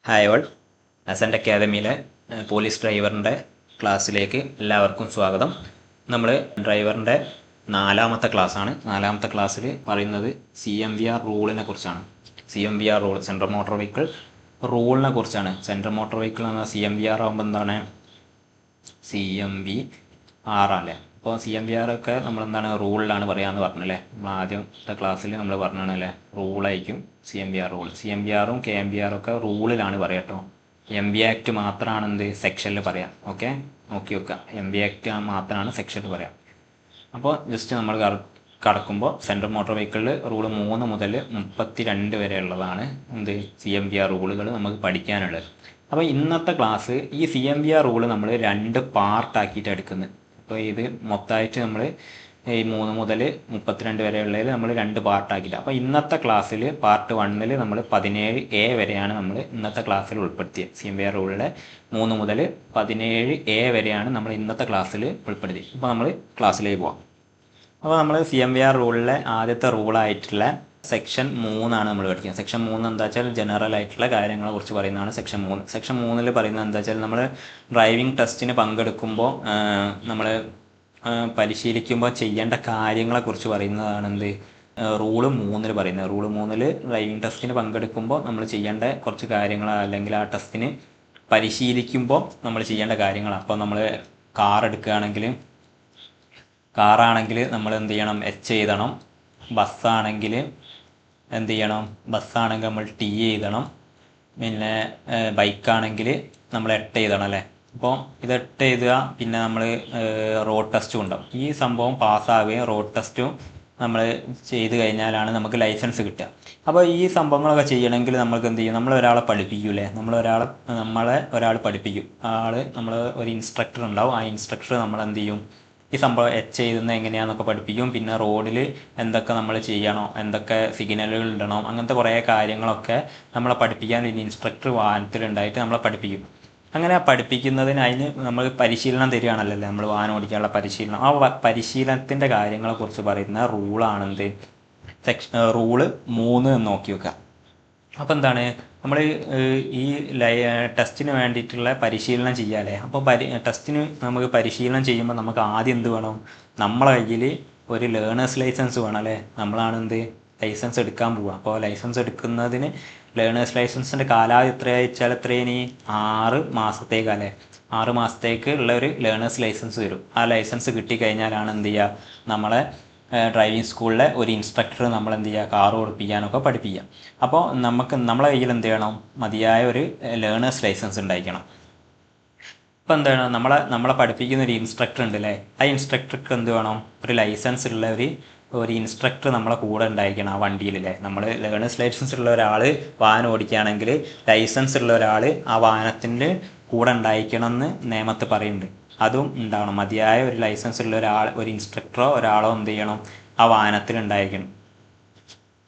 Hi all. Assent അക്കാദമിയിലെ police ഡ്രൈവറിൻ്റെ ക്ലാസ്സിലേക്ക് എല്ലാവർക്കും സ്വാഗതം. നമ്മൾ ഡ്രൈവറിൻ്റെ നാലാമത്തെ ക്ലാസ്സാണ്. നാലാമത്തെ ക്ലാസ്സിൽ പറയുന്നത് CMVR റൂളിനെ കുറിച്ചാണ്. CMVR rule, central motor vehicle റൂളിനെ കുറിച്ചാണ്. സെൻട്രൽ മോട്ടോർ വെഹിക്കിൾ എന്ന CMVR ആകുമ്പോൾ എന്താണ്, CMVR അല്ലേ. അപ്പോൾ CMVR ഒക്കെ നമ്മളെന്താണ് റൂളിലാണ് പറയാമെന്ന് പറഞ്ഞല്ലേ. നമ്മൾ ആദ്യത്തെ ക്ലാസ്സിൽ നമ്മൾ പറഞ്ഞാണല്ലേ, റൂളായിരിക്കും CMVR റൂൾ. CMVRും KMVRും ഒക്കെ റൂളിലാണ് പറയുക കേട്ടോ. MV ആക്ട് മാത്രമാണ് എന്ത് സെക്ഷനിൽ പറയാം. ഓക്കെ, നോക്കി വെക്കുക. MV ആക്ട് മാത്രമാണ് സെക്ഷനിൽ പറയാം. അപ്പോൾ ജസ്റ്റ് നമ്മൾ കടക്കുമ്പോൾ സെൻട്രൽ മോട്ടോർ വെഹിക്കിളിൽ റൂൾ 3 മുതൽ 32 വരെ ഉള്ളതാണ് എന്ത് CMVR റൂളുകൾ നമുക്ക് പഠിക്കാനുള്ളത്. അപ്പോൾ ഇന്നത്തെ ക്ലാസ് ഈ CMVR റൂള് നമ്മൾ 2 പാർട്ടാക്കിയിട്ട് എടുക്കുന്നത്. അപ്പോൾ ഇത് മൊത്തമായിട്ട് നമ്മൾ ഈ 3 മുതൽ 32 വരെ ഉള്ളതിൽ നമ്മൾ 2 പാർട്ടാക്കിയിട്ട്, അപ്പോൾ ഇന്നത്തെ ക്ലാസ്സിൽ പാർട്ട് 1ൽ നമ്മൾ 17A വരെയാണ് നമ്മൾ ഇന്നത്തെ ക്ലാസ്സിൽ ഉൾപ്പെടുത്തിയത്. CMVR റൂളിലെ 3 മുതൽ 17A വരെയാണ് നമ്മൾ ഇന്നത്തെ ക്ലാസ്സിൽ ഉൾപ്പെടുത്തിയത്. അപ്പോൾ നമ്മൾ ക്ലാസ്സിലേക്ക് പോകാം. അപ്പോൾ നമ്മൾ CMVR റൂളിലെ ആദ്യത്തെ റൂളായിട്ടുള്ള സെക്ഷൻ 3 നമ്മൾ പഠിക്കുന്നത്. സെക്ഷൻ 3 എന്താ വെച്ചാൽ ജനറൽ ആയിട്ടുള്ള കാര്യങ്ങളെ കുറിച്ച് പറയുന്നതാണ് സെക്ഷൻ 3. സെക്ഷൻ 3ൽ പറയുന്നത് എന്താ വെച്ചാൽ നമ്മൾ ഡ്രൈവിംഗ് ടെസ്റ്റിന് പങ്കെടുക്കുമ്പോൾ നമ്മൾ പരിശീലിക്കുമ്പോൾ ചെയ്യേണ്ട കാര്യങ്ങളെക്കുറിച്ച് പറയുന്നതാണ് എന്ത് റൂള് 3ൽ പറയുന്നത്. റൂള് 3ൽ ഡ്രൈവിംഗ് ടെസ്റ്റിന് പങ്കെടുക്കുമ്പോൾ നമ്മൾ ചെയ്യേണ്ട കുറച്ച് കാര്യങ്ങൾ, അല്ലെങ്കിൽ ആ ടെസ്റ്റിന് പരിശീലിക്കുമ്പോൾ നമ്മൾ ചെയ്യേണ്ട കാര്യങ്ങൾ. അപ്പോൾ നമ്മൾ കാറാണെങ്കിൽ നമ്മൾ എന്ത് ചെയ്യണം, H എഴുതണം. ബസ്സാണെങ്കിൽ എന്ത് ചെയ്യണം, ബസ്സാണെങ്കിൽ നമ്മൾ T എഴുതണം. പിന്നെ ബൈക്കാണെങ്കിൽ നമ്മൾ 8 എഴുതണം അല്ലേ. അപ്പോൾ ഇത് 8 എഴുതുക. പിന്നെ നമ്മൾ റോഡ് ടെസ്റ്റും ഉണ്ടാവും. ഈ സംഭവം പാസ്സാവുകയും റോഡ് ടെസ്റ്റും നമ്മൾ ചെയ്ത് കഴിഞ്ഞാലാണ് നമുക്ക് ലൈസൻസ് കിട്ടുക. അപ്പോൾ ഈ സംഭവങ്ങളൊക്കെ ചെയ്യണമെങ്കിൽ നമ്മൾക്ക് എന്ത് ചെയ്യും, നമ്മളൊരാളെ പഠിപ്പിക്കൂലേ. നമ്മളെ ഒരാൾ പഠിപ്പിക്കും. നമ്മൾ ഒരു ഇൻസ്ട്രക്ടർ ഉണ്ടാവും. ആ ഇൻസ്ട്രക്ടർ നമ്മളെന്ത് ചെയ്യും, ഈ സംഭവം H എഴുതുന്നത് എങ്ങനെയാണെന്നൊക്കെ പഠിപ്പിക്കും. പിന്നെ റോഡിൽ എന്തൊക്കെ നമ്മൾ ചെയ്യണോ, എന്തൊക്കെ സിഗ്നലുകൾ ഇടണം, അങ്ങനത്തെ കുറേ കാര്യങ്ങളൊക്കെ നമ്മളെ പഠിപ്പിക്കാൻ ഒരു ഇൻസ്ട്രക്ടർ വാഹനത്തിലുണ്ടായിട്ട് നമ്മളെ പഠിപ്പിക്കും. അങ്ങനെ പഠിപ്പിക്കുന്നതിന് അതിന് നമ്മൾ പരിശീലനം തരികയാണല്ലോ, നമ്മൾ വാഹനം ഓടിക്കാനുള്ള പരിശീലനം. ആ പരിശീലനത്തിൻ്റെ കാര്യങ്ങളെക്കുറിച്ച് പറയുന്ന റൂളാണെന്ത് റൂള് 3 എന്ന് നോക്കി വെക്കുക. അപ്പോൾ എന്താണ്, നമ്മൾ ഈ ടെസ്റ്റിന് വേണ്ടിയിട്ടുള്ള പരിശീലനം ചെയ്യാല്ലേ. അപ്പോൾ ടെസ്റ്റിന് നമുക്ക് പരിശീലനം ചെയ്യുമ്പോൾ നമുക്ക് ആദ്യം എന്ത് വേണം, നമ്മളെ കയ്യിൽ ഒരു ലേണേഴ്സ് ലൈസൻസ് വേണം അല്ലേ. നമ്മളാണ് ലൈസൻസ് എടുക്കാൻ പോവുക. അപ്പോൾ ലൈസൻസ് എടുക്കുന്നതിന് ലേണേഴ്സ് ലൈസൻസിൻ്റെ കാലാവധി എത്രയാണെന്ന് എത്രയിനി 6 മാസത്തേക്കല്ലേ. 6 മാസത്തേക്ക് ഉള്ള ഒരു ലേണേഴ്സ് ലൈസൻസ് വരും. ആ ലൈസൻസ് കിട്ടിക്കഴിഞ്ഞാലാണ് എന്ത് ചെയ്യുക, നമ്മളെ ഡ്രൈവിംഗ് സ്കൂളിലെ ഒരു ഇൻസ്ട്രക്ടർ നമ്മൾ എന്ത് ചെയ്യുക, കാർ ഓടിപ്പിക്കാനൊക്കെ പഠിപ്പിക്കാം. അപ്പോൾ നമ്മളെ കയ്യിൽ എന്ത് ചെയ്യണം, മതിയായ ഒരു ലേണേഴ്സ് ലൈസൻസ് ഉണ്ടായിരിക്കണം. ഇപ്പോൾ എന്താണ്, നമ്മളെ പഠിപ്പിക്കുന്ന ഒരു ഇൻസ്ട്രക്ടർ ഉണ്ട് അല്ലേ. ആ ഇൻസ്ട്രക്ടർക്ക് എന്ത് വേണം, ഒരു ലൈസൻസ് ഉള്ള ഒരു ഇൻസ്ട്രക്ടർ നമ്മളെ കൂടെ ഉണ്ടായിരിക്കണം ആ വണ്ടിയിലല്ലേ. നമ്മൾ ലേണേഴ്സ് ലൈസൻസ് ഉള്ള ഒരാൾ വാഹനം ഓടിക്കുകയാണെങ്കിൽ ലൈസൻസ് ഉള്ള ഒരാൾ ആ വാഹനത്തിൻ്റെ കൂടെ ഉണ്ടായിരിക്കണം എന്ന് നിയമത്തിൽ പറയുന്നുണ്ട്. അതും ഉണ്ടാവണം. മതിയായ ഒരു ലൈസൻസ് ഉള്ള ഒരു ഇൻസ്ട്രക്ടറോ ഒരാളോ എന്ത് ചെയ്യണം, ആ വാഹനത്തിൽ ഉണ്ടായിരിക്കണം.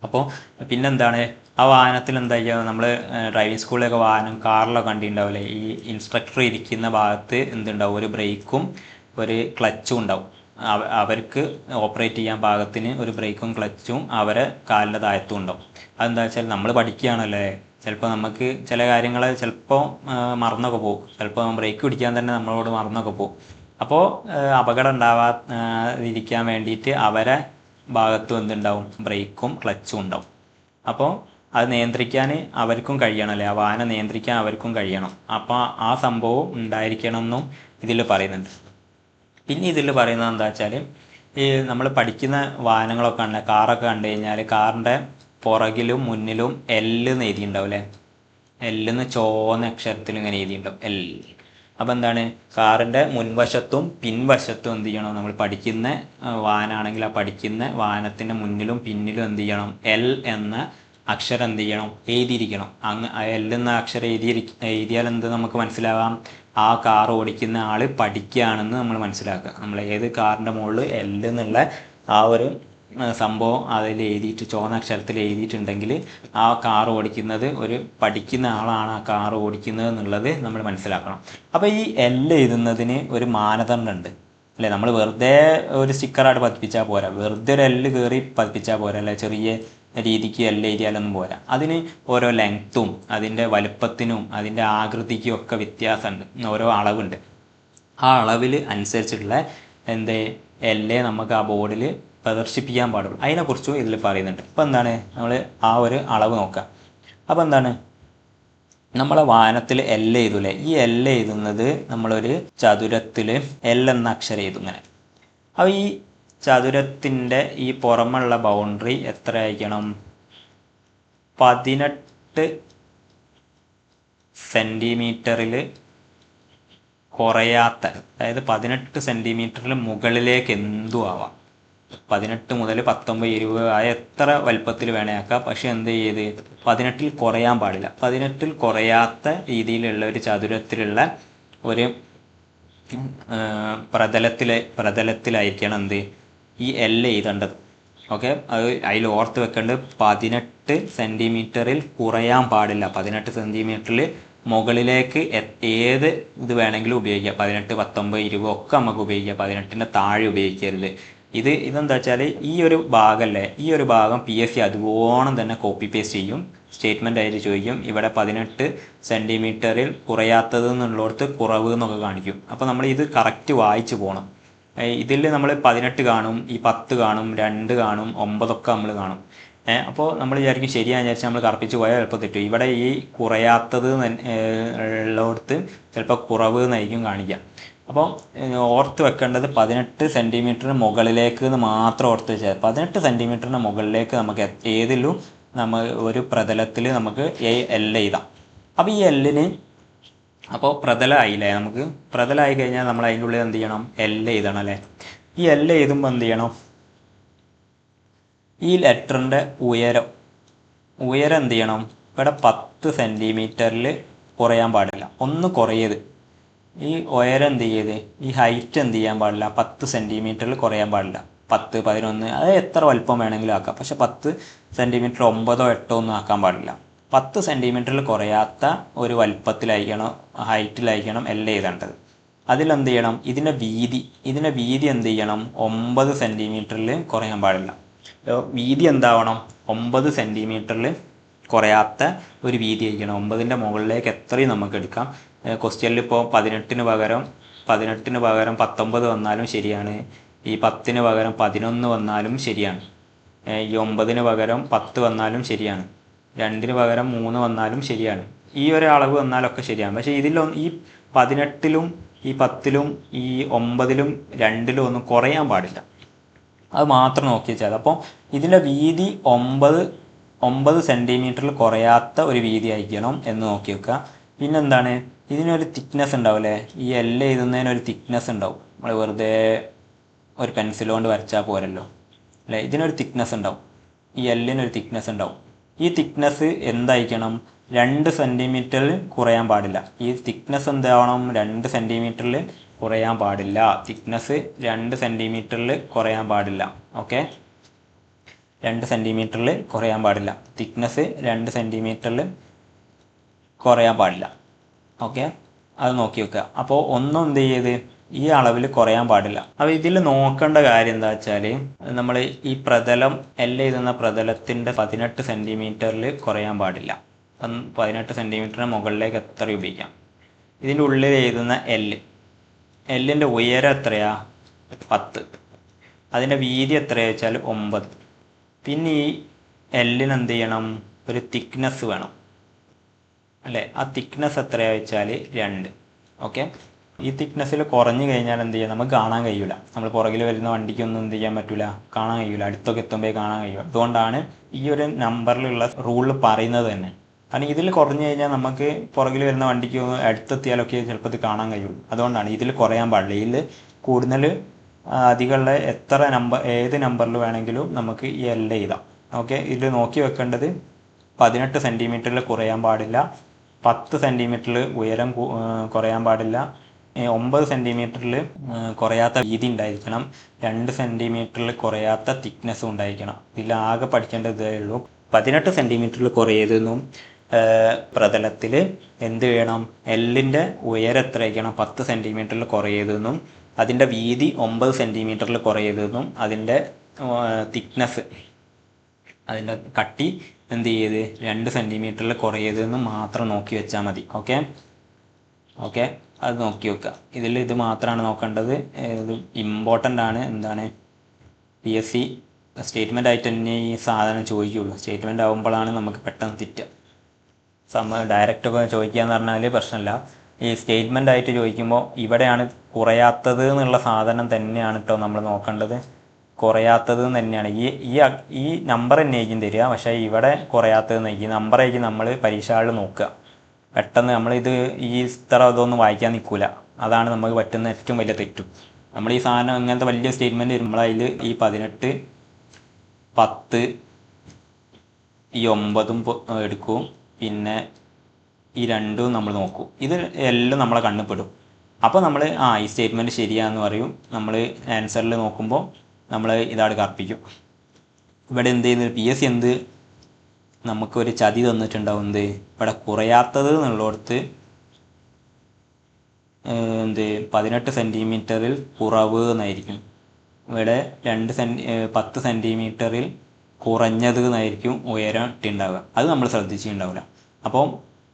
അപ്പോൾ പിന്നെന്താണ്, ആ വാഹനത്തിൽ എന്താ ചെയ്യുക, നമ്മൾ ഡ്രൈവിംഗ് സ്കൂളിലൊക്കെ കാറിലൊക്കെ കണ്ടിട്ടുണ്ടാവില്ലേ, ഈ ഇൻസ്ട്രക്ടർ ഇരിക്കുന്ന ഭാഗത്ത് എന്തുണ്ടാവും, ഒരു ബ്രേക്കും ഒരു ക്ലച്ചും ഉണ്ടാവും. അവർക്ക് ഓപ്പറേറ്റ് ചെയ്യാൻ പാകത്തിന് ഒരു ബ്രേക്കും ക്ലച്ചും അവരെ കാലിൻ്റെ താഴത്തും ഉണ്ടാവും. അതെന്താ വെച്ചാൽ നമ്മൾ പഠിക്കുകയാണല്ലേ, ചിലപ്പോൾ നമുക്ക് ചില കാര്യങ്ങൾ ചിലപ്പോൾ മറന്നൊക്കെ പോകും. ചിലപ്പോൾ ബ്രേക്ക് പിടിക്കാൻ തന്നെ നമ്മളോട് മറന്നൊക്കെ പോകും. അപ്പോൾ അപകടം ഉണ്ടാവാതിരിക്കാൻ വേണ്ടിയിട്ട് അവരെ ഭാഗത്തും എന്തുണ്ടാവും, ബ്രേക്കും ക്ലച്ചും ഉണ്ടാവും. അപ്പോൾ അത് നിയന്ത്രിക്കാൻ അവർക്കും കഴിയണമല്ലേ, ആ വാഹനം നിയന്ത്രിക്കാൻ അവർക്കും കഴിയണം. അപ്പോൾ ആ സംഭവം ഉണ്ടായിരിക്കണമെന്നും ഇതിൽ പറയുന്നുണ്ട്. പിന്നെ ഇതിൽ പറയുന്നത് എന്താ വെച്ചാൽ, ഈ നമ്മൾ പഠിക്കുന്ന വാഹനങ്ങളൊക്കെ ഉണ്ട്, കാറൊക്കെ കണ്ടു കഴിഞ്ഞാൽ കാറിൻ്റെ പുറകിലും മുന്നിലും L എന്ന് എഴുതിയിട്ടുണ്ടാവും അല്ലേ. L എന്ന് ചുവന്ന അക്ഷരത്തിൽ ഇങ്ങനെ എഴുതിയിട്ടുണ്ടാവും L. അപ്പോൾ എന്താണ്, കാറിൻ്റെ മുൻവശത്തും പിൻവശത്തും എന്ത് ചെയ്യണം, നമ്മൾ പഠിക്കുന്ന വാഹനമാണെങ്കിൽ ആ പഠിക്കുന്ന വാഹനത്തിൻ്റെ മുന്നിലും പിന്നിലും എന്ത് ചെയ്യണം, L എന്ന അക്ഷരം എന്ത് ചെയ്യണം, എഴുതിയിരിക്കണം. L എന്ന അക്ഷരം എഴുതിയാൽ എന്ത് നമുക്ക് മനസ്സിലാവാം, ആ കാർ ഓടിക്കുന്ന ആൾ പഠിക്കുകയാണെന്ന് നമ്മൾ മനസ്സിലാക്കുക. നമ്മൾ ഏത് കാറിൻ്റെ മുകളിൽ L എന്നുള്ള ആ ഒരു സംഭവം അതിൽ എഴുതിയിട്ട് ചുവന്ന അക്ഷരത്തിൽ എഴുതിയിട്ടുണ്ടെങ്കിൽ ആ കാർ ഓടിക്കുന്നത് ഒരു പഠിക്കുന്ന ആളാണ് ആ കാർ ഓടിക്കുന്നത് എന്നുള്ളത് നമ്മൾ മനസ്സിലാക്കണം. അപ്പോൾ ഈ L എഴുതുന്നതിന് ഒരു മാനദണ്ഡമുണ്ട് അല്ലേ. നമ്മൾ വെറുതെ ഒരു സ്റ്റിക്കറായിട്ട് പതിപ്പിച്ചാൽ പോരാ, വെറുതെ ഒരു L കയറി പതിപ്പിച്ചാൽ പോരാ അല്ലേ. ചെറിയ രീതിക്ക് എൽ എഴുതിയാലൊന്നും പോരാ. അതിന് ഓരോ ലെങ്ത്തും അതിൻ്റെ വലുപ്പത്തിനും അതിൻ്റെ ആകൃതിക്കും ഒക്കെ വ്യത്യാസമുണ്ട്, ഓരോ അളവുണ്ട്. ആ അളവിൽ അനുസരിച്ചിട്ടുള്ള എല്ലേ നമുക്ക് ആ ബോർഡിൽ പ്രദർശിപ്പിക്കാൻ പാടുള്ളൂ. അതിനെക്കുറിച്ചും ഇതിൽ പറയുന്നുണ്ട്. അപ്പോൾ എന്താണ്, നമ്മൾ ആ ഒരു അളവ് നോക്കാം. അപ്പോൾ എന്താണ്, നമ്മളെ വാഹനത്തിൽ എൽ എഴുതൂലേ, ഈ എൽ എഴുതുന്നത് നമ്മളൊരു ചതുരത്തിൽ എൽ എന്ന അക്ഷരം എഴുതും ഇങ്ങനെ. അപ്പോൾ ഈ ചതുരത്തിൻ്റെ ഈ പുറമുള്ള ബൗണ്ടറി എത്ര ആയിരിക്കണം? 18 സെൻറ്റിമീറ്ററിൽ കുറയാത്ത, അതായത് 18 സെൻറ്റിമീറ്ററിൽ മുകളിലേക്ക് എന്തും ആവാം. 18 മുതൽ 19, 20 ആയ എത്ര വലുപ്പത്തിൽ വേണേ ആക്കാം. പക്ഷെ എന്ത് ചെയ്ത് 18 കുറയാൻ പാടില്ല. 18 കുറയാത്ത രീതിയിലുള്ള ഒരു ചതുരത്തിലുള്ള ഒരു പ്രതലത്തിലായിരിക്കണം ഈ എൽ എഴുതേണ്ടത്. ഓക്കെ, അത് അതിൽ ഓർത്ത് വെക്കേണ്ടത് 18 സെൻറ്റിമീറ്ററിൽ കുറയാൻ പാടില്ല. 18 സെൻറ്റിമീറ്ററിൽ മുകളിലേക്ക് ഏത് ഇത് വേണമെങ്കിലും ഉപയോഗിക്കാം. 18, 19, 20 ഒക്കെ നമുക്ക് ഉപയോഗിക്കാം. 18ൻ്റെ താഴെ ഉപയോഗിക്കരുത്. ഇതെന്താ വെച്ചാൽ ഈ ഒരു ഭാഗമല്ലേ, ഈ ഒരു ഭാഗം PSC അതുപോലെ തന്നെ കോപ്പി പേസ്റ്റ് ചെയ്യും. സ്റ്റേറ്റ്മെൻ്റ് ആയിട്ട് ചോദിക്കും, ഇവിടെ 18 സെൻറ്റിമീറ്ററിൽ കുറയാത്തത് എന്നുള്ളിടത്ത് കുറവ് എന്നൊക്കെ കാണിക്കും. അപ്പോൾ നമ്മൾ ഇത് കറക്റ്റ് വായിച്ച് പോകണം. ഇതിൽ നമ്മൾ 18 കാണും, ഈ 10 കാണും, 2 കാണും, 9 ഒക്കെ നമ്മൾ കാണും. അപ്പോൾ നമ്മൾ വിചാരിക്കും ശരിയാണെന്ന് വിചാരിച്ചാൽ നമ്മൾ കറപ്പിച്ച് പോയാൽ ചിലപ്പോൾ തെറ്റും. ഇവിടെ ഈ കുറയാത്തത് ഉള്ളിടത്ത് ചിലപ്പോൾ കുറവ് എന്നായിരിക്കും കാണിക്കുക. അപ്പോൾ ഓർത്ത് വെക്കേണ്ടത് 18 സെൻറ്റിമീറ്ററിന് മുകളിലേക്ക് എന്ന് മാത്രം ഓർത്ത് വെച്ചാൽ 18 സെൻറ്റിമീറ്ററിന് മുകളിലേക്ക് നമുക്ക് ഏതിലും ഒരു പ്രതലത്തിൽ നമുക്ക് എൽ എഴുതാം. അപ്പോൾ ഈ എല്ലിന് അപ്പോൾ പ്രതലമായില്ലേ, നമുക്ക് പ്രതലമായി കഴിഞ്ഞാൽ നമ്മൾ അതിൻ്റെ ഉള്ളിൽ എന്ത് ചെയ്യണം, എൽ എഴുതണം അല്ലേ. ഈ എൽ എഴുതുമ്പോൾ എന്ത് ചെയ്യണം, ഈ ലെറ്ററിൻ്റെ ഉയരം എന്ത് ചെയ്യണം, ഇവിടെ 10 സെൻറ്റിമീറ്ററിൽ കുറയാൻ പാടില്ല, ഒന്ന് കുറയത്. ഈ ഉയരം എന്ത് ചെയ്ത്, ഈ ഹൈറ്റ് എന്ത് ചെയ്യാൻ പാടില്ല, 10 സെൻറ്റിമീറ്ററിൽ കുറയാൻ പാടില്ല. 10, 11 അത് എത്ര വലുപ്പം വേണമെങ്കിലും ആക്കാം. പക്ഷെ 10 സെൻറ്റിമീറ്റർ 9, 8 ഒന്നും ആക്കാൻ പാടില്ല. 10 സെൻറ്റിമീറ്ററിൽ കുറയാത്ത ഒരു വലുപ്പത്തിലായിരിക്കണം, ഹൈറ്റിലായിരിക്കണം എൽ എഴുതേണ്ടത്. അതിലെന്ത് ചെയ്യണം, ഇതിൻ്റെ വീതി എന്ത് ചെയ്യണം, 9 സെൻറ്റിമീറ്ററിൽ കുറയാൻ പാടില്ല. വീതി എന്താവണം, 9 സെൻറ്റിമീറ്ററിൽ കുറയാത്ത ഒരു വീതി ആയിരിക്കണം. 9ൻ്റെ മുകളിലേക്ക് എത്രയും നമുക്ക് എടുക്കാം. ക്വസ്റ്റ്യനിൽ ഇപ്പോൾ 18 പകരം 19 വന്നാലും ശരിയാണ്. ഈ 10 പകരം 11 വന്നാലും ശരിയാണ്. ഈ 9 പകരം 10 വന്നാലും ശരിയാണ്. 2 പകരം 3 വന്നാലും ശരിയാണ്. ഈ ഒരു അളവ് വന്നാലൊക്കെ ശരിയാണ്. പക്ഷേ ഈ 18ലും ഈ 10ലും ഈ 9ലും 2ലും ഒന്നും കുറയാൻ പാടില്ല. അത് മാത്രം നോക്കി വെച്ചാൽ. അപ്പോൾ ഇതിൻ്റെ വീതി 9 സെൻറ്റിമീറ്ററിൽ കുറയാത്ത ഒരു വീതി ആയിരിക്കണം എന്ന് നോക്കി വെക്കുക. പിന്നെന്താണ്, ഇതിനൊരു തിക്നെസ് ഉണ്ടാവില്ലേ, ഈ എൽ എഴുതുന്നതിനൊരു തിക്നെസ് ഉണ്ടാവും. നമ്മൾ വെറുതെ ഒരു പെൻസിൽ കൊണ്ട് വരച്ചാൽ പോരല്ലോ അല്ലേ, ഇതിനൊരു തിക്നെസ് ഉണ്ടാവും. ഈ എല്ലിനൊരു തിക്നെസ് ഉണ്ടാവും. ഈ തിക്നെസ് എന്തായിരിക്കണം, 2 സെൻറ്റിമീറ്ററിൽ കുറയാൻ പാടില്ല. ഈ തിക്നെസ് എന്താവണം, 2 സെൻറ്റിമീറ്ററിൽ കുറയാൻ പാടില്ല. തിക്നെസ് 2 സെൻറ്റിമീറ്ററിൽ കുറയാൻ പാടില്ല. ഓക്കെ, 2 സെൻറ്റിമീറ്ററിൽ കുറയാൻ പാടില്ല. തിക്നെസ് 2 സെൻറ്റിമീറ്ററിൽ കുറയാൻ പാടില്ല. ഓക്കെ, അത് നോക്കി വെക്കുക. അപ്പോൾ ഒന്നും എന്ത് ചെയ്ത് ഈ അളവിൽ കുറയാൻ പാടില്ല. അപ്പോൾ ഇതിൽ നോക്കേണ്ട കാര്യം എന്താ വെച്ചാൽ, നമ്മൾ ഈ പ്രതലം എൽ എഴുതുന്ന പ്രതലത്തിൻ്റെ 18 സെൻറ്റിമീറ്ററിൽ കുറയാൻ പാടില്ല. 18 സെൻറ്റിമീറ്ററിന് മുകളിലേക്ക് എത്ര ഉപയോഗിക്കാം. ഇതിൻ്റെ ഉള്ളിൽ എഴുതുന്ന എല്ലിൻ്റെ ഉയരം എത്രയാ, 10. അതിൻ്റെ വീതി എത്രയാ വെച്ചാൽ 9. പിന്നെ ഈ എല്ലിന് എന്ത് ചെയ്യണം, ഒരു തിക്നെസ് വേണം അല്ലേ. ആ തിക്നെസ് എത്രയാ വെച്ചാൽ 2. ഓക്കെ, ഈ തിക്നെസ്സിൽ കുറഞ്ഞു കഴിഞ്ഞാൽ എന്ത് ചെയ്യാം, നമുക്ക് കാണാൻ കഴിയില്ല. നമ്മൾ പുറകിൽ വരുന്ന വണ്ടിക്കൊന്നും എന്ത് ചെയ്യാൻ പറ്റില്ല, കാണാൻ കഴിയില്ല. അടുത്തൊക്കെ എത്തുമ്പോൾ കാണാൻ കഴിയും. അതുകൊണ്ടാണ് ഈ ഒരു നമ്പറിലുള്ള റൂളിൽ പറയുന്നത് തന്നെ. കാരണം ഇതിൽ കുറഞ്ഞു കഴിഞ്ഞാൽ നമുക്ക് പുറകിൽ വരുന്ന വണ്ടിക്ക് അടുത്തെത്തിയാലൊക്കെ ചിലപ്പോൾ ഇത് കാണാൻ കഴിയുള്ളൂ. അതുകൊണ്ടാണ് ഇതിൽ കുറയാൻ പാടില്ല. ഇതിൽ കൂടുതൽ അധികമുള്ള ഏത് നമ്പറിൽ വേണമെങ്കിലും നമുക്ക് ഈ എൽ എഴുതാം. ഓക്കെ, ഇതിൽ നോക്കി വെക്കേണ്ടത് 18 സെൻറ്റിമീറ്ററിൽ കുറയാൻ പാടില്ല, 10 സെൻറ്റിമീറ്ററിൽ ഉയരം കുറയാൻ പാടില്ല, 9 സെൻറ്റിമീറ്ററിൽ കുറയാത്ത വീതി ഉണ്ടായിരിക്കണം, 2 സെൻറ്റിമീറ്ററിൽ കുറയാത്ത തിക്നെസ്സും ഉണ്ടായിരിക്കണം. ഇതിലാകെ പഠിക്കേണ്ടത് ഇതേ ഉള്ളൂ. 18 സെൻറ്റിമീറ്ററിൽ കുറയതെന്നും പ്രതലത്തിൽ എന്ത് വേണം, എല്ലിൻ്റെ ഉയരം എത്രയായിരിക്കണം, 10 സെൻറ്റിമീറ്ററിൽ കുറയതെന്നും അതിൻ്റെ വീതി 9 സെൻറ്റിമീറ്ററിൽ കുറയതെന്നും അതിൻ്റെ തിക്നെസ് അതിൻ്റെ കട്ടി എന്ത് ചെയ്ത് 2 സെൻറ്റിമീറ്ററിൽ കുറയതെന്ന് മാത്രം നോക്കി വെച്ചാൽ മതി. ഓക്കെ ഓക്കെ അത് നോക്കി വെക്കുക. ഇത് മാത്രമാണ് നോക്കേണ്ടത്. ഇത് ഇമ്പോർട്ടൻ്റ് ആണ്. എന്താണ് PSC സ്റ്റേറ്റ്മെൻ്റ് ആയിട്ട് തന്നെ ഈ സാധനം ചോദിക്കുകയുള്ളൂ. സ്റ്റേറ്റ്മെൻ്റ് ആകുമ്പോഴാണ് നമുക്ക് പെട്ടെന്ന് തെറ്റുക. ഡയറക്റ്റൊക്കെ ചോദിക്കുക എന്ന് പറഞ്ഞാൽ പ്രശ്നമില്ല. ഈ സ്റ്റേറ്റ്മെൻ്റ് ആയിട്ട് ചോദിക്കുമ്പോൾ ഇവിടെയാണ് കുറയാത്തത് എന്നുള്ള സാധനം തന്നെയാണ് കേട്ടോ നമ്മൾ നോക്കേണ്ടത്. കുറയാത്തത് തന്നെയാണ് ഈ നമ്പർ തന്നെയായിരിക്കും തരിക, പക്ഷേ ഇവിടെ കുറയാത്തത് ഈ നമ്പറായിരിക്കും നമ്മൾ പരീക്ഷകളിൽ നോക്കുക. പെട്ടെന്ന് നമ്മളിത് ഇത്ര ഇതൊന്നും വായിക്കാൻ നിൽക്കില്ല. അതാണ് നമുക്ക് പറ്റുന്ന ഏറ്റവും വലിയ തെറ്റും. നമ്മൾ ഈ സാധനം ഇങ്ങനത്തെ വലിയ സ്റ്റേറ്റ്മെൻറ്റ് വരുമ്പോൾ അതിൽ ഈ 18, 10, ഈ 9 എടുക്കും, പിന്നെ ഈ 2 നമ്മൾ നോക്കും. ഇത് എല്ലാം നമ്മളെ കണ്ണിൽപ്പെടും. അപ്പോൾ നമ്മൾ ഈ സ്റ്റേറ്റ്മെൻറ്റ് ശരിയാണെന്ന് പറയും. നമ്മൾ ആൻസറിൽ നോക്കുമ്പോൾ നമ്മൾ ഇതാണ് കർപ്പിക്കും. ഇവിടെ എന്ത് ചെയ്യുന്നത്, PSC എന്ത് നമുക്കൊരു ചതി തന്നിട്ടുണ്ടാവും. ഇവിടെ കുറയാത്തത് എന്നുള്ളിടത്ത് 18 സെൻറ്റിമീറ്ററിൽ കുറവ് എന്നായിരിക്കും. ഇവിടെ 10 സെൻറ്റിമീറ്ററിൽ കുറഞ്ഞത് എന്നായിരിക്കും ഉയരം ഇട്ടുണ്ടാവുക. അത് നമ്മൾ ശ്രദ്ധിച്ചിട്ടുണ്ടാവില്ല. അപ്പോൾ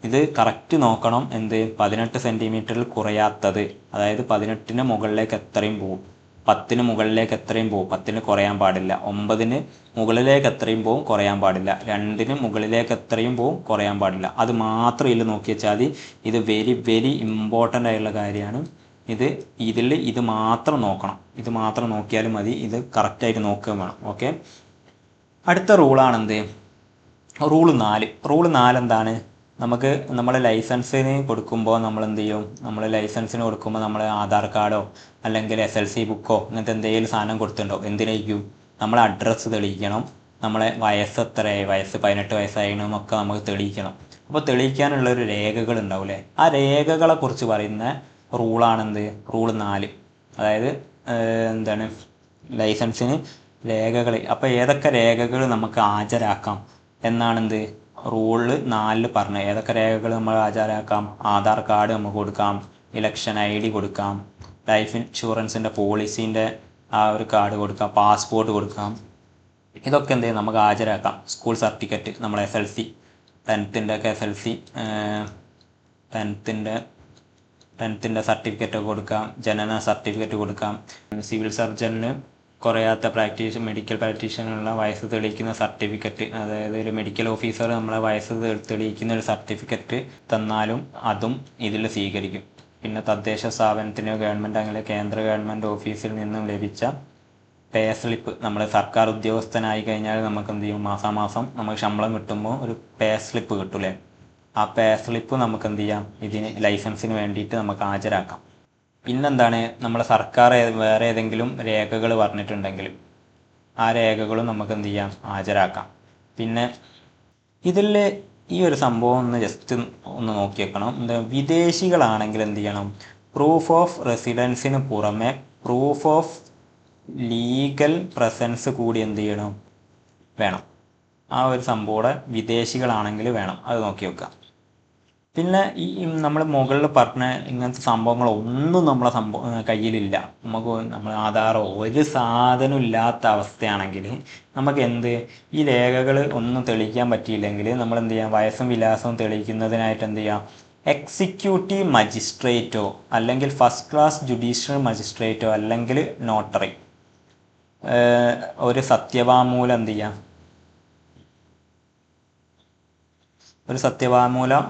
ഇത് കറക്റ്റ് നോക്കണം. 18 സെൻറ്റിമീറ്ററിൽ കുറയാത്തത്, അതായത് 18-ന് മുകളിലേക്ക് എത്രയും പോകും, 10-ന് മുകളിലേക്ക് എത്രയും പോകും, 10-ന് കുറയാൻ പാടില്ല. 9-ന് മുകളിലേക്ക് എത്രയും പോകും, കുറയാൻ പാടില്ല. 2-ന് മുകളിലേക്ക് എത്രയും പോകും, കുറയാൻ പാടില്ല. അത് മാത്രം ഇതിൽ നോക്കി വെച്ചാൽ മതി. ഇത് വെരി വെരി ഇമ്പോർട്ടൻ്റ് ആയിട്ടുള്ള കാര്യമാണ്. ഇത് മാത്രം നോക്കണം. ഇത് മാത്രം നോക്കിയാലും മതി. ഇത് കറക്റ്റായിട്ട് നോക്കുകയും വേണം. ഓക്കെ, അടുത്ത റൂളാണെന്ത്, റൂള് 4 എന്താണ്, നമുക്ക് നമ്മളെ ലൈസൻസിന് കൊടുക്കുമ്പോൾ നമ്മൾ എന്ത് ചെയ്യും, നമ്മൾ ലൈസൻസിന് കൊടുക്കുമ്പോൾ നമ്മൾ ആധാർ കാർഡോ അല്ലെങ്കിൽ SLC ബുക്കോ ഇങ്ങനത്തെ എന്തെങ്കിലും സാധനം കൊടുത്തിട്ടുണ്ടോ, എന്തിനായിരിക്കും, നമ്മളെ അഡ്രസ്സ് തെളിയിക്കണം, നമ്മളെ വയസ്സ് എത്രയായി, വയസ്സ് 18 വയസ്സായണമെന്നൊക്കെ നമുക്ക് തെളിയിക്കണം. അപ്പോൾ തെളിയിക്കാനുള്ളൊരു രേഖകൾ ഉണ്ടാവില്ലേ, ആ രേഖകളെ കുറിച്ച് പറയുന്ന റൂളാണെന്ത്, റൂള് 4. അതായത് എന്താണ് ലൈസൻസിന് രേഖകൾ. അപ്പോൾ ഏതൊക്കെ രേഖകൾ നമുക്ക് ഹാജരാക്കാം എന്നാണെന്ത് റൂള് 4 പറഞ്ഞത്. ഏതൊക്കെ രേഖകൾ നമ്മൾ ഹാജരാക്കാം, ആധാർ കാർഡ് നമുക്ക് കൊടുക്കാം, ഇലക്ഷൻ ID കൊടുക്കാം, ലൈഫ് ഇൻഷുറൻസിൻ്റെ പോളിസീൻ്റെ ആ ഒരു കാർഡ് കൊടുക്കാം, പാസ്പോർട്ട് കൊടുക്കാം. ഇതൊക്കെ എന്ത് ചെയ്യും നമുക്ക് ഹാജരാക്കാം. സ്കൂൾ സർട്ടിഫിക്കറ്റ്, നമ്മൾ SLC 10ൻ്റെ ഒക്കെ SLC 10ൻ്റെ സർട്ടിഫിക്കറ്റ് കൊടുക്കാം, ജനന സർട്ടിഫിക്കറ്റ് കൊടുക്കാം, സിവിൽ സർജനിന് കുറയാത്ത മെഡിക്കൽ പ്രാക്ടീഷനുള്ള വയസ്സ് തെളിയിക്കുന്ന സർട്ടിഫിക്കറ്റ്, അതായത് ഒരു മെഡിക്കൽ ഓഫീസർ നമ്മളെ വയസ്സ് തെളിയിക്കുന്ന ഒരു സർട്ടിഫിക്കറ്റ് തന്നാലും അതും ഇതിൽ സ്വീകരിക്കും. പിന്നെ തദ്ദേശ സ്ഥാപനത്തിനോ ഗവൺമെൻറ് അങ്ങനെ കേന്ദ്ര ഗവൺമെൻറ് ഓഫീസിൽ നിന്നും ലഭിച്ച പേ സ്ലിപ്പ്, നമ്മൾ സർക്കാർ ഉദ്യോഗസ്ഥനായി കഴിഞ്ഞാൽ നമുക്ക് എന്ത് ചെയ്യും, മാസാമാസം നമുക്ക് ശമ്പളം കിട്ടുമ്പോൾ ഒരു പേ സ്ലിപ്പ് കിട്ടൂലേ, ആ പേ സ്ലിപ്പ് നമുക്ക് എന്ത് ചെയ്യാം, ഇതിന് ലൈസൻസിന് വേണ്ടിയിട്ട് നമുക്ക് ഹാജരാക്കാം. പിന്നെന്താണ്, നമ്മളെ സർക്കാർ വേറെ ഏതെങ്കിലും രേഖകൾ പറഞ്ഞിട്ടുണ്ടെങ്കിൽ ആ രേഖകളും നമുക്ക് എന്ത് ചെയ്യാം, ഹാജരാക്കാം. പിന്നെ ഇതിൽ ഈ ഒരു സംഭവം ഒന്ന് ജസ്റ്റ് ഒന്ന് നോക്കി വെക്കണം. വിദേശികളാണെങ്കിൽ എന്ത് ചെയ്യണം, പ്രൂഫ് ഓഫ് റെസിഡൻസിന് പുറമെ പ്രൂഫ് ഓഫ് ലീഗൽ പ്രസൻസ് കൂടി എന്ത് ചെയ്യണം, വേണം. ആ ഒരു സംഭവം വിദേശികളാണെങ്കിൽ വേണം, അത് നോക്കി വെക്കാം. പിന്നെ ഈ നമ്മൾ മുകളിൽ പറഞ്ഞ ഇങ്ങനത്തെ സംഭവങ്ങളൊന്നും നമ്മളെ കയ്യിലില്ല, നമ്മൾ ആധാറോ ഒരു സാധനം ഇല്ലാത്ത അവസ്ഥയാണെങ്കിൽ നമുക്ക് ഈ രേഖകൾ ഒന്നും തെളിയിക്കാൻ പറ്റിയില്ലെങ്കിൽ നമ്മൾ എന്ത് ചെയ്യാം, വയസ്സും വിലാസവും തെളിയിക്കുന്നതിനായിട്ട് എന്ത് ചെയ്യാം, എക്സിക്യൂട്ടീവ് മജിസ്ട്രേറ്റോ അല്ലെങ്കിൽ ഫസ്റ്റ് ക്ലാസ് ജുഡീഷ്യൽ മജിസ്ട്രേറ്റോ അല്ലെങ്കിൽ നോട്ടറി ഒരു സത്യവാങ്മൂലം എന്ത് ചെയ്യാം, ഒരു സത്യവാങ്മൂലം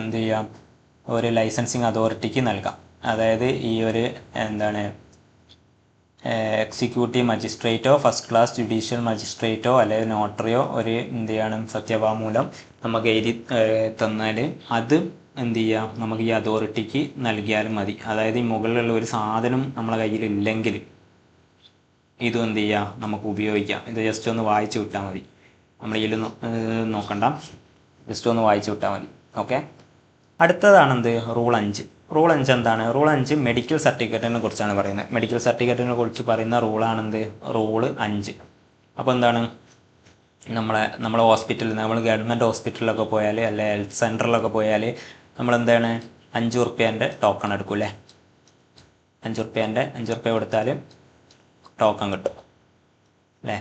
എന്ത് ചെയ്യാം, ഒരു ലൈസൻസിങ് അതോറിറ്റിക്ക് നൽകാം. അതായത് ഈ ഒരു എക്സിക്യൂട്ടീവ് മജിസ്ട്രേറ്റോ ഫസ്റ്റ് ക്ലാസ് ജുഡീഷ്യൽ മജിസ്ട്രേറ്റോ അല്ലെങ്കിൽ നോട്ടറിയോ ഒരു സത്യവാങ്മൂലം നമുക്ക് എഴുതി തന്നാൽ അത് എന്ത് ചെയ്യാം, നമുക്ക് ഈ അതോറിറ്റിക്ക് നൽകിയാലും മതി. അതായത് ഈ മുകളിലുള്ള ഒരു സാധനം നമ്മളെ കയ്യിലില്ലെങ്കിൽ ഇതും എന്ത് ചെയ്യാം, നമുക്ക് ഉപയോഗിക്കാം. ഇത് ജസ്റ്റ് ഒന്ന് വായിച്ചു വിട്ടാൽ മതി, നമ്മൾ ഇതിൽ നോക്കണ്ട, ജസ്റ്റ് ഒന്ന് വായിച്ചു വിട്ടാൽ മതി. Okay, അടുത്തതാണെന്ത്, rule 5. റൂൾ 5 എന്താണ്, റൂൾ 5 മെഡിക്കൽ സർട്ടിഫിക്കറ്റിനെ കുറിച്ചാണ് പറയുന്നത്. മെഡിക്കൽ സർട്ടിഫിക്കറ്റിനെ കുറിച്ച് പറയുന്ന റൂളാണെന്ത്, റൂള് 5. അപ്പോൾ എന്താണ്, നമ്മളെ ഹോസ്പിറ്റലിൽ, നമ്മൾ ഗവൺമെൻറ് ഹോസ്പിറ്റലിലൊക്കെ പോയാൽ അല്ലെ ഹെൽത്ത് സെൻറ്ററിലൊക്കെ പോയാൽ നമ്മളെന്താണ് 5 ഉറുപ്പ്യേൻ്റെ ടോക്കൺ എടുക്കൂലേ, 5 ഉറുപ്പ്യ കൊടുത്താൽ ടോക്കൺ കിട്ടും അല്ലേ.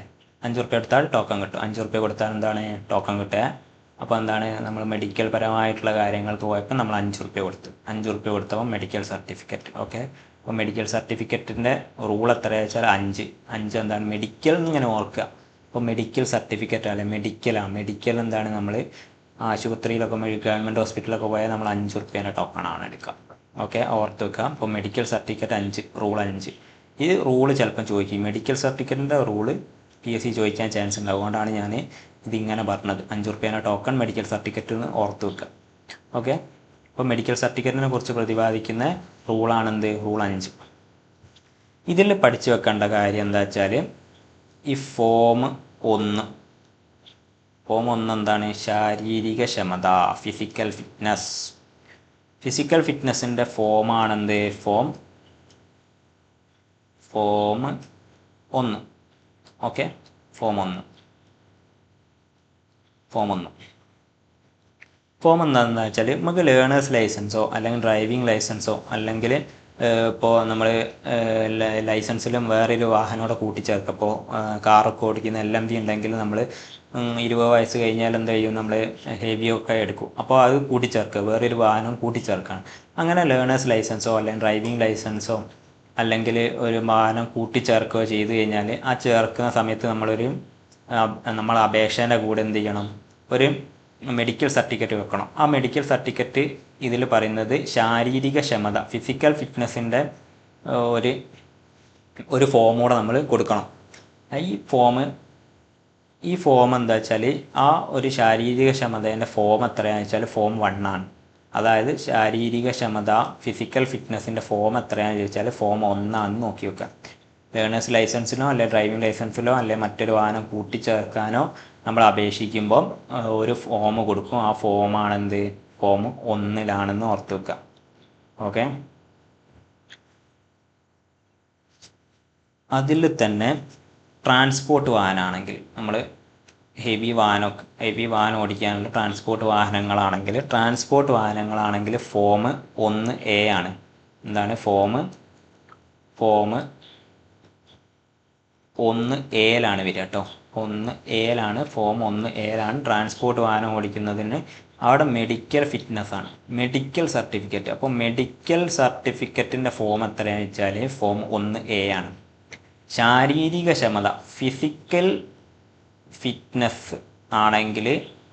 5 റുപ്യ എടുത്താൽ ടോക്കൺ കിട്ടും. 5 റുപ്യ കൊടുത്താൽ എന്താണ് ടോക്കൺ കിട്ടുക. അപ്പോൾ എന്താണ് നമ്മൾ മെഡിക്കൽ പരമായിട്ടുള്ള കാര്യങ്ങൾക്ക് പോയപ്പോൾ നമ്മൾ 5 റുപ്യ കൊടുത്തു. 5 റുപ്യ കൊടുത്തപ്പോൾ മെഡിക്കൽ സർട്ടിഫിക്കറ്റ്. ഓക്കെ, അപ്പോൾ മെഡിക്കൽ സർട്ടിഫിക്കറ്റിൻ്റെ റൂൾ എത്രയാണെന്ന് വെച്ചാൽ 5 എന്താണ് മെഡിക്കൽ എന്നിങ്ങനെ ഓർക്കുക. അപ്പോൾ മെഡിക്കൽ സർട്ടിഫിക്കറ്റ് അല്ലെ മെഡിക്കൽ എന്താണ് നമ്മൾ ആശുപത്രിയിലൊക്കെ ഗവൺമെൻറ് ഹോസ്പിറ്റലൊക്കെ പോയാൽ നമ്മൾ 5 റുപ്യേൻ്റെ ടോക്കണാണ് എടുക്കുക. ഓക്കെ, ഓർത്ത് വെക്കുക. അപ്പോൾ മെഡിക്കൽ സർട്ടിഫിക്കറ്റ് 5, റൂൾ 5. ഈ റൂള് ചിലപ്പം ചോദിക്കും. മെഡിക്കൽ സർട്ടിഫിക്കറ്റിൻ്റെ റൂള് PSC ചോദിക്കാൻ ചാൻസ് ഉണ്ട്. അതുകൊണ്ടാണ് ഞാൻ ഇതിങ്ങനെ പറഞ്ഞത്. 5 റുപ്യേൻ്റെ ടോക്കൺ മെഡിക്കൽ സർട്ടിഫിക്കറ്റ് എന്ന് ഓർത്ത് വെക്കുക. ഓക്കെ, അപ്പോൾ മെഡിക്കൽ സർട്ടിഫിക്കറ്റിനെ കുറിച്ച് പ്രതിപാദിക്കുന്ന റൂളാണെന്ത്, റൂൾ 5. ഇതിൽ പഠിച്ചു വെക്കേണ്ട കാര്യം എന്താ വെച്ചാൽ ഈ ഫോം 1 എന്താണ്, ശാരീരിക ക്ഷമത, ഫിസിക്കൽ ഫിറ്റ്നസിൻ്റെ ഫോമാണെന്ത്, ഫോം 1. ഓക്കെ, ഫോം 1 എന്താണെന്ന് വെച്ചാൽ നമുക്ക് ലേണേഴ്സ് ലൈസൻസോ അല്ലെങ്കിൽ ഡ്രൈവിംഗ് ലൈസൻസോ അല്ലെങ്കിൽ ഇപ്പോൾ നമ്മൾ ലൈസൻസിലും വേറൊരു വാഹനോടെ കൂട്ടിച്ചേർക്കുക. ഇപ്പോൾ കാറൊക്കെ ഓടിക്കുന്ന LMV ഉണ്ടെങ്കിൽ നമ്മൾ 20 വയസ്സ് കഴിഞ്ഞാൽ എന്ത് ചെയ്യും, നമ്മൾ ഹെവിയൊക്കെ എടുക്കും. അപ്പോൾ അത് കൂട്ടിച്ചേർക്കുക, വേറൊരു വാഹനം കൂട്ടിച്ചേർക്കുകയാണ്. അങ്ങനെ ലേണേഴ്സ് ലൈസൻസോ അല്ലെങ്കിൽ ഡ്രൈവിംഗ് ലൈസൻസോ അല്ലെങ്കിൽ ഒരു വാഹനം കൂട്ടിച്ചേർക്കുകയോ ചെയ്ത് കഴിഞ്ഞാൽ ആ ചേർക്കുന്ന സമയത്ത് നമ്മൾ അപേക്ഷേൻ്റെ കൂടെ എന്ത് ചെയ്യണം, ഒരു മെഡിക്കൽ സർട്ടിഫിക്കറ്റ് വെക്കണം. ആ മെഡിക്കൽ സർട്ടിഫിക്കറ്റ് ഇതിൽ പറയുന്നത് ശാരീരിക ക്ഷമത, ഫിസിക്കൽ ഫിറ്റ്നസിൻ്റെ ഒരു ഫോം കൂടെ നമ്മൾ കൊടുക്കണം. ഈ ഫോം എന്താ വെച്ചാൽ ആ ഒരു ശാരീരിക ക്ഷമതേൻ്റെ ഫോം എത്രയാണെന്ന് വെച്ചാൽ ഫോം 1 ആണ്. അതായത് ശാരീരിക ക്ഷമത ഫിസിക്കൽ ഫിറ്റ്നസിൻ്റെ ഫോം എത്രയാണെന്ന് ചോദിച്ചാൽ ഫോം 1 ആണെന്ന് നോക്കി വെക്കുക. ലേണേഴ്സ് ലൈസൻസിനോ അല്ലെ ഡ്രൈവിംഗ് ലൈസൻസിലോ അല്ലെ മറ്റൊരു വാഹനം കൂട്ടിച്ചേർക്കാനോ നമ്മൾ അപേക്ഷിക്കുമ്പോൾ ഒരു ഫോം കൊടുക്കും. ആ ഫോമാണെന്ത്, ഫോം 1 ഓർത്ത് വെക്കുക. ഓക്കെ, അതിൽ തന്നെ ട്രാൻസ്പോർട്ട് വാഹനമാണെങ്കിൽ നമ്മൾ ഹെവി വാഹനം ഓടിക്കാനുള്ള ട്രാൻസ്പോർട്ട് വാഹനങ്ങളാണെങ്കിൽ ഫോം 1A ആണ്. എന്താണ് ഫോം 1A വരിക കേട്ടോ. 1A ഫോം 1A ട്രാൻസ്പോർട്ട് വാഹനം ഓടിക്കുന്നതിന്. അവിടെ മെഡിക്കൽ ഫിറ്റ്നസ് ആണ്, മെഡിക്കൽ സർട്ടിഫിക്കറ്റ്. അപ്പോൾ മെഡിക്കൽ സർട്ടിഫിക്കറ്റിൻ്റെ ഫോം എത്രയാണെന്ന് വെച്ചാൽ ഫോം 1A ആണ്. ശാരീരിക ക്ഷമത ഫിസിക്കൽ ഫിറ്റ്നസ് ആണെങ്കിൽ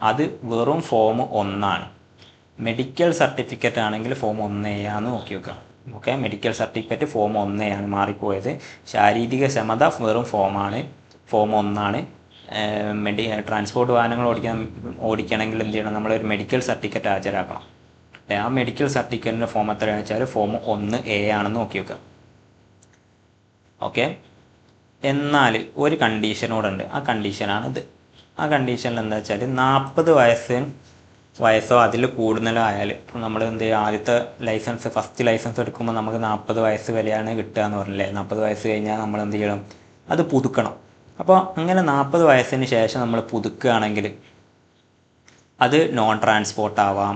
അത് വെറും ഫോം 1 ആണ്. മെഡിക്കൽ സർട്ടിഫിക്കറ്റ് ആണെങ്കിൽ ഫോം 1A ആണെന്ന് നോക്കി വെക്കുക. Okay, medical certificate form 1A ആണ്, മാറിപ്പോയത്. ശാരീരിക ക്ഷമത വെറും ഫോം 1 ആണ്. ട്രാൻസ്പോർട്ട് വാഹനങ്ങൾ ഓടിക്കണമെങ്കിൽ എന്ത് ചെയ്യണം, നമ്മളൊരു മെഡിക്കൽ സർട്ടിഫിക്കറ്റ് ഹാജരാക്കണം. ആ മെഡിക്കൽ സർട്ടിഫിക്കറ്റിൻ്റെ ഫോം എത്രയാണെന്ന് വെച്ചാൽ ഫോം 1A ആണെന്ന് നോക്കി വെക്കുക. ഓക്കെ, എന്നാൽ ഒരു കണ്ടീഷനോടുണ്ട്. ആ കണ്ടീഷനാണിത്. ആ കണ്ടീഷനിൽ എന്താ വെച്ചാൽ 40 വയസ്സോ അതിൽ കൂടുതലോ ആയാൽ നമ്മൾ എന്ത് ചെയ്യുക, ആദ്യത്തെ ഫസ്റ്റ് ലൈസൻസ് എടുക്കുമ്പോൾ നമുക്ക് 40 വയസ്സ് വരെയാണ് കിട്ടുക എന്ന് പറഞ്ഞില്ലേ. 40 വയസ്സ് കഴിഞ്ഞാൽ നമ്മൾ എന്ത് ചെയ്യണം, അത് പുതുക്കണം. അപ്പോൾ അങ്ങനെ 40 വയസ്സിന് ശേഷം നമ്മൾ പുതുക്കുകയാണെങ്കിൽ അത് നോൺ ട്രാൻസ്പോർട്ട് ആവാം.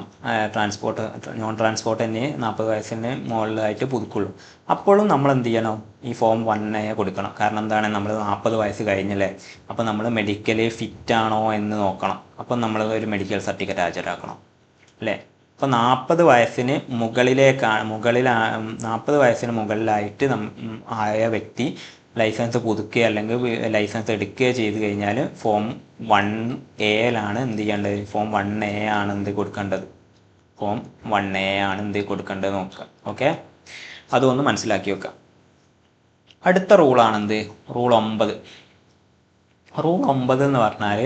നോൺ ട്രാൻസ്പോർട്ട് തന്നെ 40 വയസ്സിന് മുകളിലായിട്ട് പുതുക്കുള്ളൂ. അപ്പോഴും നമ്മൾ എന്ത് ചെയ്യണം, ഈ ഫോം 1A കൊടുക്കണം. കാരണം എന്താണ്, നമ്മൾ 40 വയസ്സ് കഴിഞ്ഞല്ലേ. അപ്പോൾ നമ്മൾ മെഡിക്കലി ഫിറ്റാണോ എന്ന് നോക്കണം. അപ്പം നമ്മൾ ഒരു മെഡിക്കൽ സർട്ടിഫിക്കറ്റ് ഹാജരാക്കണം അല്ലേ. അപ്പോൾ 40 വയസ്സിന് മുകളിലായിട്ട് ആയ വ്യക്തി ലൈസൻസ് പുതുക്കുകയോ അല്ലെങ്കിൽ ലൈസൻസ് എടുക്കുകയോ ചെയ്ത് കഴിഞ്ഞാൽ ഫോം 1A എന്ത് ചെയ്യേണ്ടത്, ഫോം 1A ആണ് എന്ത് കൊടുക്കേണ്ടത്, ഫോം 1A ആണ് എന്ത് കൊടുക്കേണ്ടത് നോക്കുക. ഓക്കെ, അതൊന്ന് മനസ്സിലാക്കി വെക്കുക. അടുത്ത റൂളാണെന്ത്, റൂൾ 9. റൂൾ 9 എന്ന് പറഞ്ഞാൽ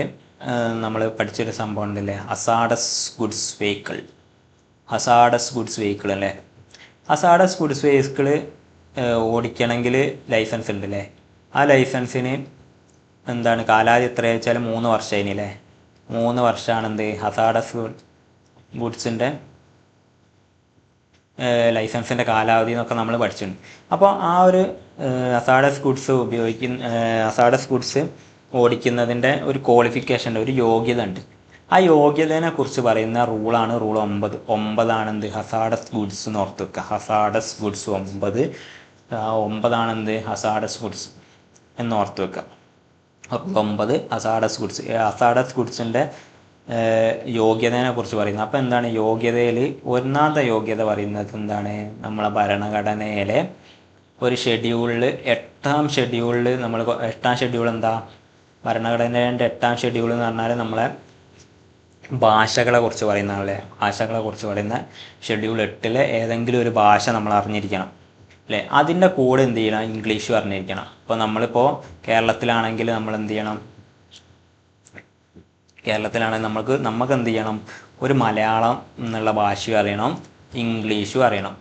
നമ്മൾ പഠിച്ചൊരു സംഭവം ഉണ്ടല്ലേ, ഹസാഡസ് ഗുഡ്സ് വെഹിക്കിൾ അല്ലേ. ഹസാഡസ് ഗുഡ്സ് വെഹിക്കിൾ ഓടിക്കണമെങ്കിൽ ലൈസൻസ് ഉണ്ടല്ലേ. ആ ലൈസൻസിന് എന്താണ് കാലാവധി എത്രയാ വെച്ചാൽ 3 വർഷം അതിനല്ലേ. 3 വർഷമാണ് എന്ത് ഹസാഡസ് ഗുഡ്സിൻ്റെ ലൈസൻസിൻ്റെ കാലാവധി എന്നൊക്കെ നമ്മൾ പഠിച്ചിട്ടുണ്ട്. അപ്പോൾ ആ ഒരു ഹസാഡസ് ഗുഡ്സ് ഓടിക്കുന്നതിൻ്റെ ഒരു ക്വാളിഫിക്കേഷൻ, ഒരു യോഗ്യത ഉണ്ട്. ആ യോഗ്യതയെ കുറിച്ച് പറയുന്ന റൂളാണ് റൂൾ 9. 9 ആണെന്ത് ഹസാഡസ് ഗുഡ്സ് എന്ന് ഓർത്ത് വെക്കുക. ഹസാഡസ് ഗുഡ്സ് 9 ആണെന്ത് ഹസാഡസ് ഗുഡ്സ് എന്ന് ഓർത്ത് വെക്കുക. Rule 9 hazardous goods. അസാഡസ് ഗുഡ്സിൻ്റെ യോഗ്യതയെ കുറിച്ച് പറയുന്നത്. അപ്പോൾ എന്താണ് യോഗ്യതയിൽ ഒന്നാമത്തെ യോഗ്യത പറയുന്നത് എന്താണ്, നമ്മളെ ഭരണഘടനയിലെ ഒരു ഷെഡ്യൂളിൽ 8ാം ഷെഡ്യൂളിൽ നമ്മൾ 8ാം ഷെഡ്യൂൾ എന്താ, ഭരണഘടനയുടെ 8ാം ഷെഡ്യൂൾ എന്ന് പറഞ്ഞാൽ നമ്മളെ ഭാഷകളെ കുറിച്ച് പറയുന്നതല്ലേ. ഭാഷകളെ കുറിച്ച് പറയുന്ന ഷെഡ്യൂൾ 8 ഏതെങ്കിലും ഒരു ഭാഷ നമ്മൾ അറിഞ്ഞിരിക്കണം അല്ലേ. അതിൻ്റെ കൂടെ എന്ത് ചെയ്യണം, ഇംഗ്ലീഷ് അറിഞ്ഞിരിക്കണം. ഇപ്പോൾ നമ്മളിപ്പോൾ കേരളത്തിലാണെങ്കിൽ നമ്മൾ എന്ത് ചെയ്യണം, കേരളത്തിലാണെങ്കിൽ നമുക്ക് എന്ത് ചെയ്യണം, ഒരു മലയാളം എന്നുള്ള ഭാഷയും അറിയണം, ഇംഗ്ലീഷും അറിയണം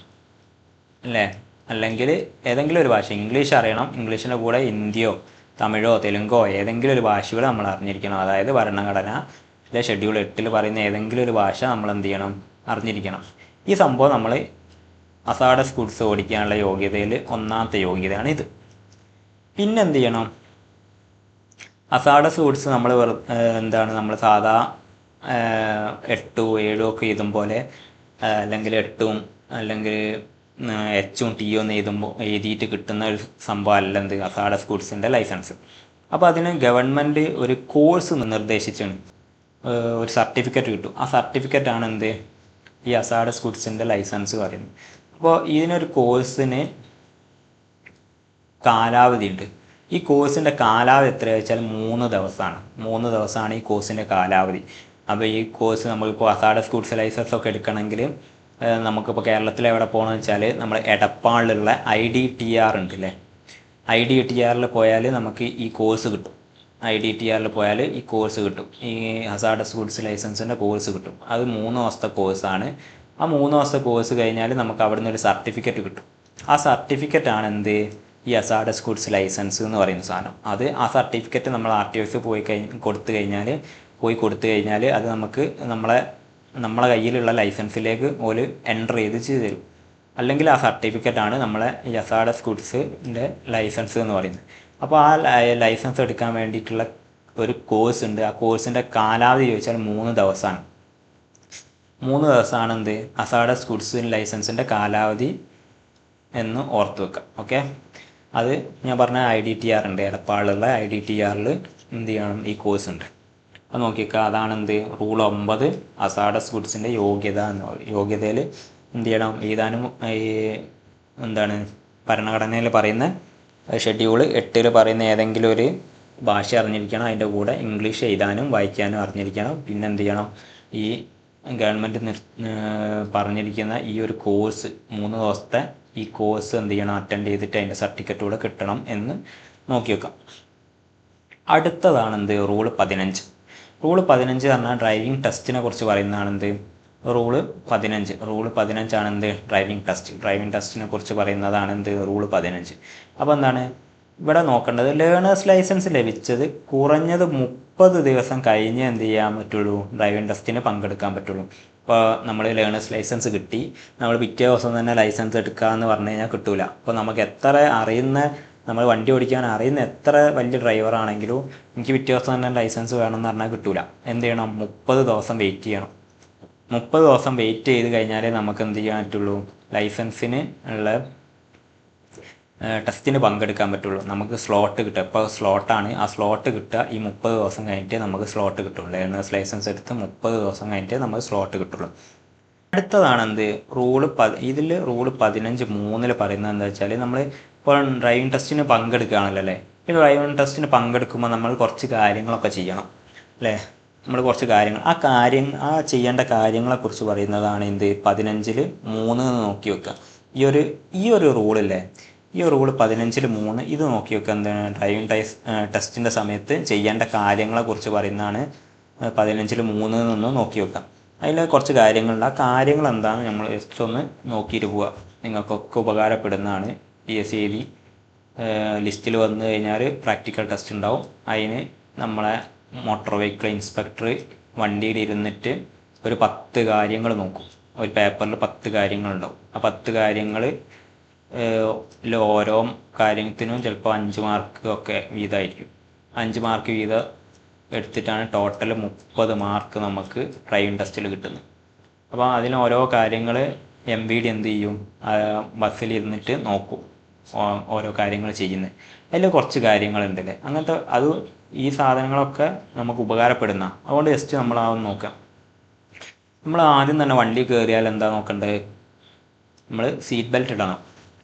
അല്ലേ. അല്ലെങ്കിൽ ഏതെങ്കിലും ഒരു ഭാഷ ഇംഗ്ലീഷ് അറിയണം, ഇംഗ്ലീഷിൻ്റെ കൂടെ ഹിന്ദിയോ തമിഴോ തെലുങ്കോ ഏതെങ്കിലും ഒരു ഭാഷകൾ നമ്മൾ അറിഞ്ഞിരിക്കണം. അതായത് ഭരണഘടനയിലെ ഷെഡ്യൂൾ 8 പറയുന്ന ഏതെങ്കിലും ഒരു ഭാഷ നമ്മൾ എന്ത് ചെയ്യണം, അറിഞ്ഞിരിക്കണം. ഈ സംഭവം നമ്മൾ അസാഡസ് ഗുഡ്സ് ഓടിക്കാനുള്ള യോഗ്യതയിൽ ഒന്നാമത്തെ യോഗ്യതയാണ് ഇത്. പിന്നെ എന്ത് ചെയ്യണം, അസാഡസ് ഗുഡ്സ് നമ്മൾ എന്താണ് നമ്മൾ സാധാ 8 7 ഒക്കെ എഴുതും പോലെ, അല്ലെങ്കിൽ 8 അല്ലെങ്കിൽ H T എഴുതിയിട്ട് കിട്ടുന്ന ഒരു സംഭവം അല്ല എന്ത് അസാഡസ് ഗുഡ്സിൻ്റെ ലൈസൻസ്. അപ്പോൾ അതിന് ഗവൺമെൻറ് ഒരു കോഴ്സ് നിർദ്ദേശിച്ചാണ്, ഒരു സർട്ടിഫിക്കറ്റ് കിട്ടും. ആ സർട്ടിഫിക്കറ്റാണ് എന്ത് ഈ അസാഡസ് ഗുഡ്സിൻ്റെ ലൈസൻസ് പറയുന്നത്. അപ്പോൾ ഇതിനൊരു കോഴ്സിന് കാലാവധി ഉണ്ട്. ഈ കോഴ്സിൻ്റെ കാലാവധി എത്രയാണെന്ന് വെച്ചാൽ 3 ദിവസമാണ്. 3 ദിവസമാണ് ഈ കോഴ്സിൻ്റെ കാലാവധി. അപ്പോൾ ഈ കോഴ്സ് നമ്മളിപ്പോൾ അസാഡസ് ഗുഡ്സ് ലൈസൻസ് ഒക്കെ എടുക്കണമെങ്കിൽ നമുക്കിപ്പോൾ കേരളത്തിൽ എവിടെ പോകണമെന്ന് വെച്ചാൽ നമ്മൾ എടപ്പാളിലുള്ള IDTR ഉണ്ടല്ലേ, IDTR പോയാൽ നമുക്ക് ഈ കോഴ്സ് കിട്ടും. IDTR പോയാൽ ഈ കോഴ്സ് കിട്ടും, ഈ ഹസാഡസ് ഗുഡ്സ് ലൈസൻസിൻ്റെ കോഴ്സ് കിട്ടും. അത് 3 ദിവസത്തെ കോഴ്സാണ്. ആ 3 ദിവസത്തെ കോഴ്സ് കഴിഞ്ഞാൽ നമുക്ക് അവിടെ നിന്ന് ഒരു സർട്ടിഫിക്കറ്റ് കിട്ടും. ആ സർട്ടിഫിക്കറ്റാണ് എന്ത് ഈ ഹസാഡസ് ഗുഡ്സ് ലൈസൻസ് എന്ന് പറയുന്ന സാധനം. ആ സർട്ടിഫിക്കറ്റ് നമ്മൾ RTO കൊടുത്തു കഴിഞ്ഞാൽ അത് നമുക്ക് നമ്മളെ കയ്യിലുള്ള ലൈസൻസിലേക്ക് ഓല് എൻ്റർ ചെയ്ത് തരും. അല്ലെങ്കിൽ ആ സർട്ടിഫിക്കറ്റാണ് നമ്മളെ ഈ ഹസാഡസ് ഗുഡ്സിൻ്റെ ലൈസൻസ് എന്ന് പറയുന്നത്. അപ്പോൾ ആ ലൈസൻസ് എടുക്കാൻ വേണ്ടിയിട്ടുള്ള ഒരു കോഴ്സ് ഉണ്ട്. ആ കോഴ്സിൻ്റെ കാലാവധി ചോദിച്ചാൽ 3 ദിവസമാണ്. 3 ദിവസമാണ് എന്ത് ഹസാഡസ് ഗുഡ്സ് ലൈസൻസിൻ്റെ കാലാവധി എന്ന് ഓർത്ത് വെക്കാം. ഓക്കെ, അത് ഞാൻ പറഞ്ഞ IDTR ഉണ്ട്, എടപ്പാളിലുള്ള IDTR എന്ത് ചെയ്യണം, ഈ കോഴ്സ് ഉണ്ട്. അത് നോക്കിയേക്കുക. അതാണ് എന്ത് റൂൾ 9 ഹസാഡസ് ഗുഡ്സിൻ്റെ യോഗ്യത എന്ന് പറയും. യോഗ്യതയിൽ എന്ത് ചെയ്യണം, എഴുതാനും എന്താണ് ഭരണഘടനയിൽ പറയുന്ന ഷെഡ്യൂൾ 8 പറയുന്ന ഏതെങ്കിലും ഒരു ഭാഷ അറിഞ്ഞിരിക്കണം. അതിൻ്റെ കൂടെ ഇംഗ്ലീഷ് എഴുതാനും വായിക്കാനും അറിഞ്ഞിരിക്കണം. പിന്നെ എന്ത് ചെയ്യണം, ഈ ഗവൺമെൻറ് പറഞ്ഞിരിക്കുന്ന ഈ ഒരു കോഴ്സ് 3 ദിവസത്തെ ഈ കോഴ്സ് എന്ത് ചെയ്യണം, അറ്റൻഡ് ചെയ്തിട്ട് അതിൻ്റെ സർട്ടിഫിക്കറ്റ് കൂടെ കിട്ടണം എന്ന് നോക്കി വെക്കാം. അടുത്തതാണ് എന്ത് റൂള് 15. റൂള് 15 പറഞ്ഞാൽ ഡ്രൈവിംഗ് ടെസ്റ്റിനെ കുറിച്ച് പറയുന്നതാണ് എന്ത് റൂള് 15 ആണ് എന്ത് ഡ്രൈവിംഗ് ടെസ്റ്റിനെ കുറിച്ച് പറയുന്നതാണ് എന്ത് റൂള് 15. അപ്പോൾ എന്താണ് ഇവിടെ നോക്കേണ്ടത്, ലേണേഴ്സ് ലൈസൻസ് ലഭിച്ചത് കുറഞ്ഞത് 30 ദിവസം കഴിഞ്ഞ് എന്ത് ചെയ്യാൻ പറ്റുള്ളൂ, ഡ്രൈവിംഗ് ടെസ്റ്റിന് പങ്കെടുക്കാൻ പറ്റുള്ളൂ. ഇപ്പോൾ നമ്മൾ ലേണേഴ്സ് ലൈസൻസ് കിട്ടി, നമ്മൾ പിറ്റേ ദിവസം തന്നെ ലൈസൻസ് എടുക്കുക എന്ന് പറഞ്ഞു കഴിഞ്ഞാൽ കിട്ടൂല. അപ്പോൾ നമുക്ക് എത്ര നമ്മൾ വണ്ടി ഓടിക്കാൻ അറിയുന്ന എത്ര വലിയ ഡ്രൈവറാണെങ്കിലും എനിക്ക് പിറ്റേ ദിവസം തന്നെ ലൈസൻസ് വേണമെന്ന് പറഞ്ഞാൽ കിട്ടൂല. എന്ത് ചെയ്യണം, 30 ദിവസം വെയിറ്റ് ചെയ്യണം. 30 ദിവസം വെയിറ്റ് ചെയ്ത് കഴിഞ്ഞാലേ നമുക്ക് എന്ത് ചെയ്യാൻ പറ്റുള്ളൂ, ലൈസൻസിന് ഉള്ള ടെസ്റ്റിന് പങ്കെടുക്കാൻ പറ്റുള്ളൂ. നമുക്ക് സ്ലോട്ട് കിട്ടുക, ഇപ്പോൾ സ്ലോട്ടാണ്, ആ സ്ലോട്ട് കിട്ടുക ഈ 30 ദിവസം കഴിഞ്ഞിട്ട് നമുക്ക് സ്ലോട്ട് കിട്ടുള്ളൂ. ലേണേഴ്സ് ലൈസൻസ് എടുത്ത് 30 ദിവസം കഴിഞ്ഞിട്ട് നമുക്ക് സ്ലോട്ട് കിട്ടുള്ളൂ. അടുത്തതാണ് എന്ത് ഇതിൽ റൂള് 15(3) പറയുന്നത് എന്താ വെച്ചാൽ, നമ്മൾ ഇപ്പോൾ ഡ്രൈവിംഗ് ടെസ്റ്റിന് പങ്കെടുക്കുകയാണല്ലോ അല്ലേ. ഈ ഡ്രൈവിംഗ് ടെസ്റ്റിന് പങ്കെടുക്കുമ്പോൾ നമ്മൾ കുറച്ച് കാര്യങ്ങളൊക്കെ ചെയ്യണം അല്ലേ. നമ്മൾ കുറച്ച് കാര്യങ്ങൾ ആ ചെയ്യേണ്ട കാര്യങ്ങളെക്കുറിച്ച് പറയുന്നതാണ് എന്ത് 15(3) നോക്കി വെക്കുക. ഈ ഒരു റൂളില്ലേ, ഈ റൂള് 15(3) ഇത് നോക്കി വെക്കുക. എന്താണ് ഡ്രൈവിംഗ് ടെസ്റ്റിൻ്റെ സമയത്ത് ചെയ്യേണ്ട കാര്യങ്ങളെക്കുറിച്ച് പറയുന്നതാണ് 15(3) നോക്കി വെക്കാം. അതിൽ കുറച്ച് കാര്യങ്ങളുണ്ട്. ആ കാര്യങ്ങൾ എന്താണ് നമ്മൾ ജസ്റ്റ് ഒന്ന് നോക്കിയിട്ട് പോവുക. നിങ്ങൾക്കൊക്കെ ഉപകാരപ്പെടുന്നതാണ്. PSC എഴുതി ലിസ്റ്റിൽ വന്നു കഴിഞ്ഞാൽ പ്രാക്ടിക്കൽ ടെസ്റ്റ് ഉണ്ടാവും. അതിന് നമ്മളെ മോട്ടോർ വെഹിക്കിൾ ഇൻസ്പെക്ടർ വണ്ടിയിൽ ഇരുന്നിട്ട് ഒരു 10 കാര്യങ്ങൾ നോക്കും. ഒരു പേപ്പറിൽ 10 കാര്യങ്ങളുണ്ടാവും. ആ 10 കാര്യങ്ങൾ ഓരോ കാര്യത്തിനും ചിലപ്പോൾ 5 മാർക്ക് ഒക്കെ വീതമായിരിക്കും. 5 മാർക്ക് വീതം എടുത്തിട്ടാണ് ടോട്ടൽ 30 മാർക്ക് നമുക്ക് ഡ്രൈവിംഗ് ടെസ്റ്റിൽ കിട്ടുന്നത്. അപ്പോൾ അതിന് ഓരോ കാര്യങ്ങൾ MVD എന്ത് ചെയ്യും, ബസ്സിൽ ഇരുന്നിട്ട് നോക്കും. ഓരോ കാര്യങ്ങൾ ചെയ്യുന്നത്. അതിൽ കുറച്ച് കാര്യങ്ങളുണ്ടല്ലേ അങ്ങനത്തെ അത് ഈ സാധനങ്ങളൊക്കെ നമുക്ക് ഉപകാരപ്പെടുന്ന, അതുകൊണ്ട് ജസ്റ്റ് നമ്മൾ അതൊന്ന് നോക്കാം. നമ്മൾ ആദ്യം തന്നെ വണ്ടി കയറിയാൽ എന്താ നോക്കേണ്ടത്? നമ്മൾ സീറ്റ് ബെൽറ്റ് ഇടണം.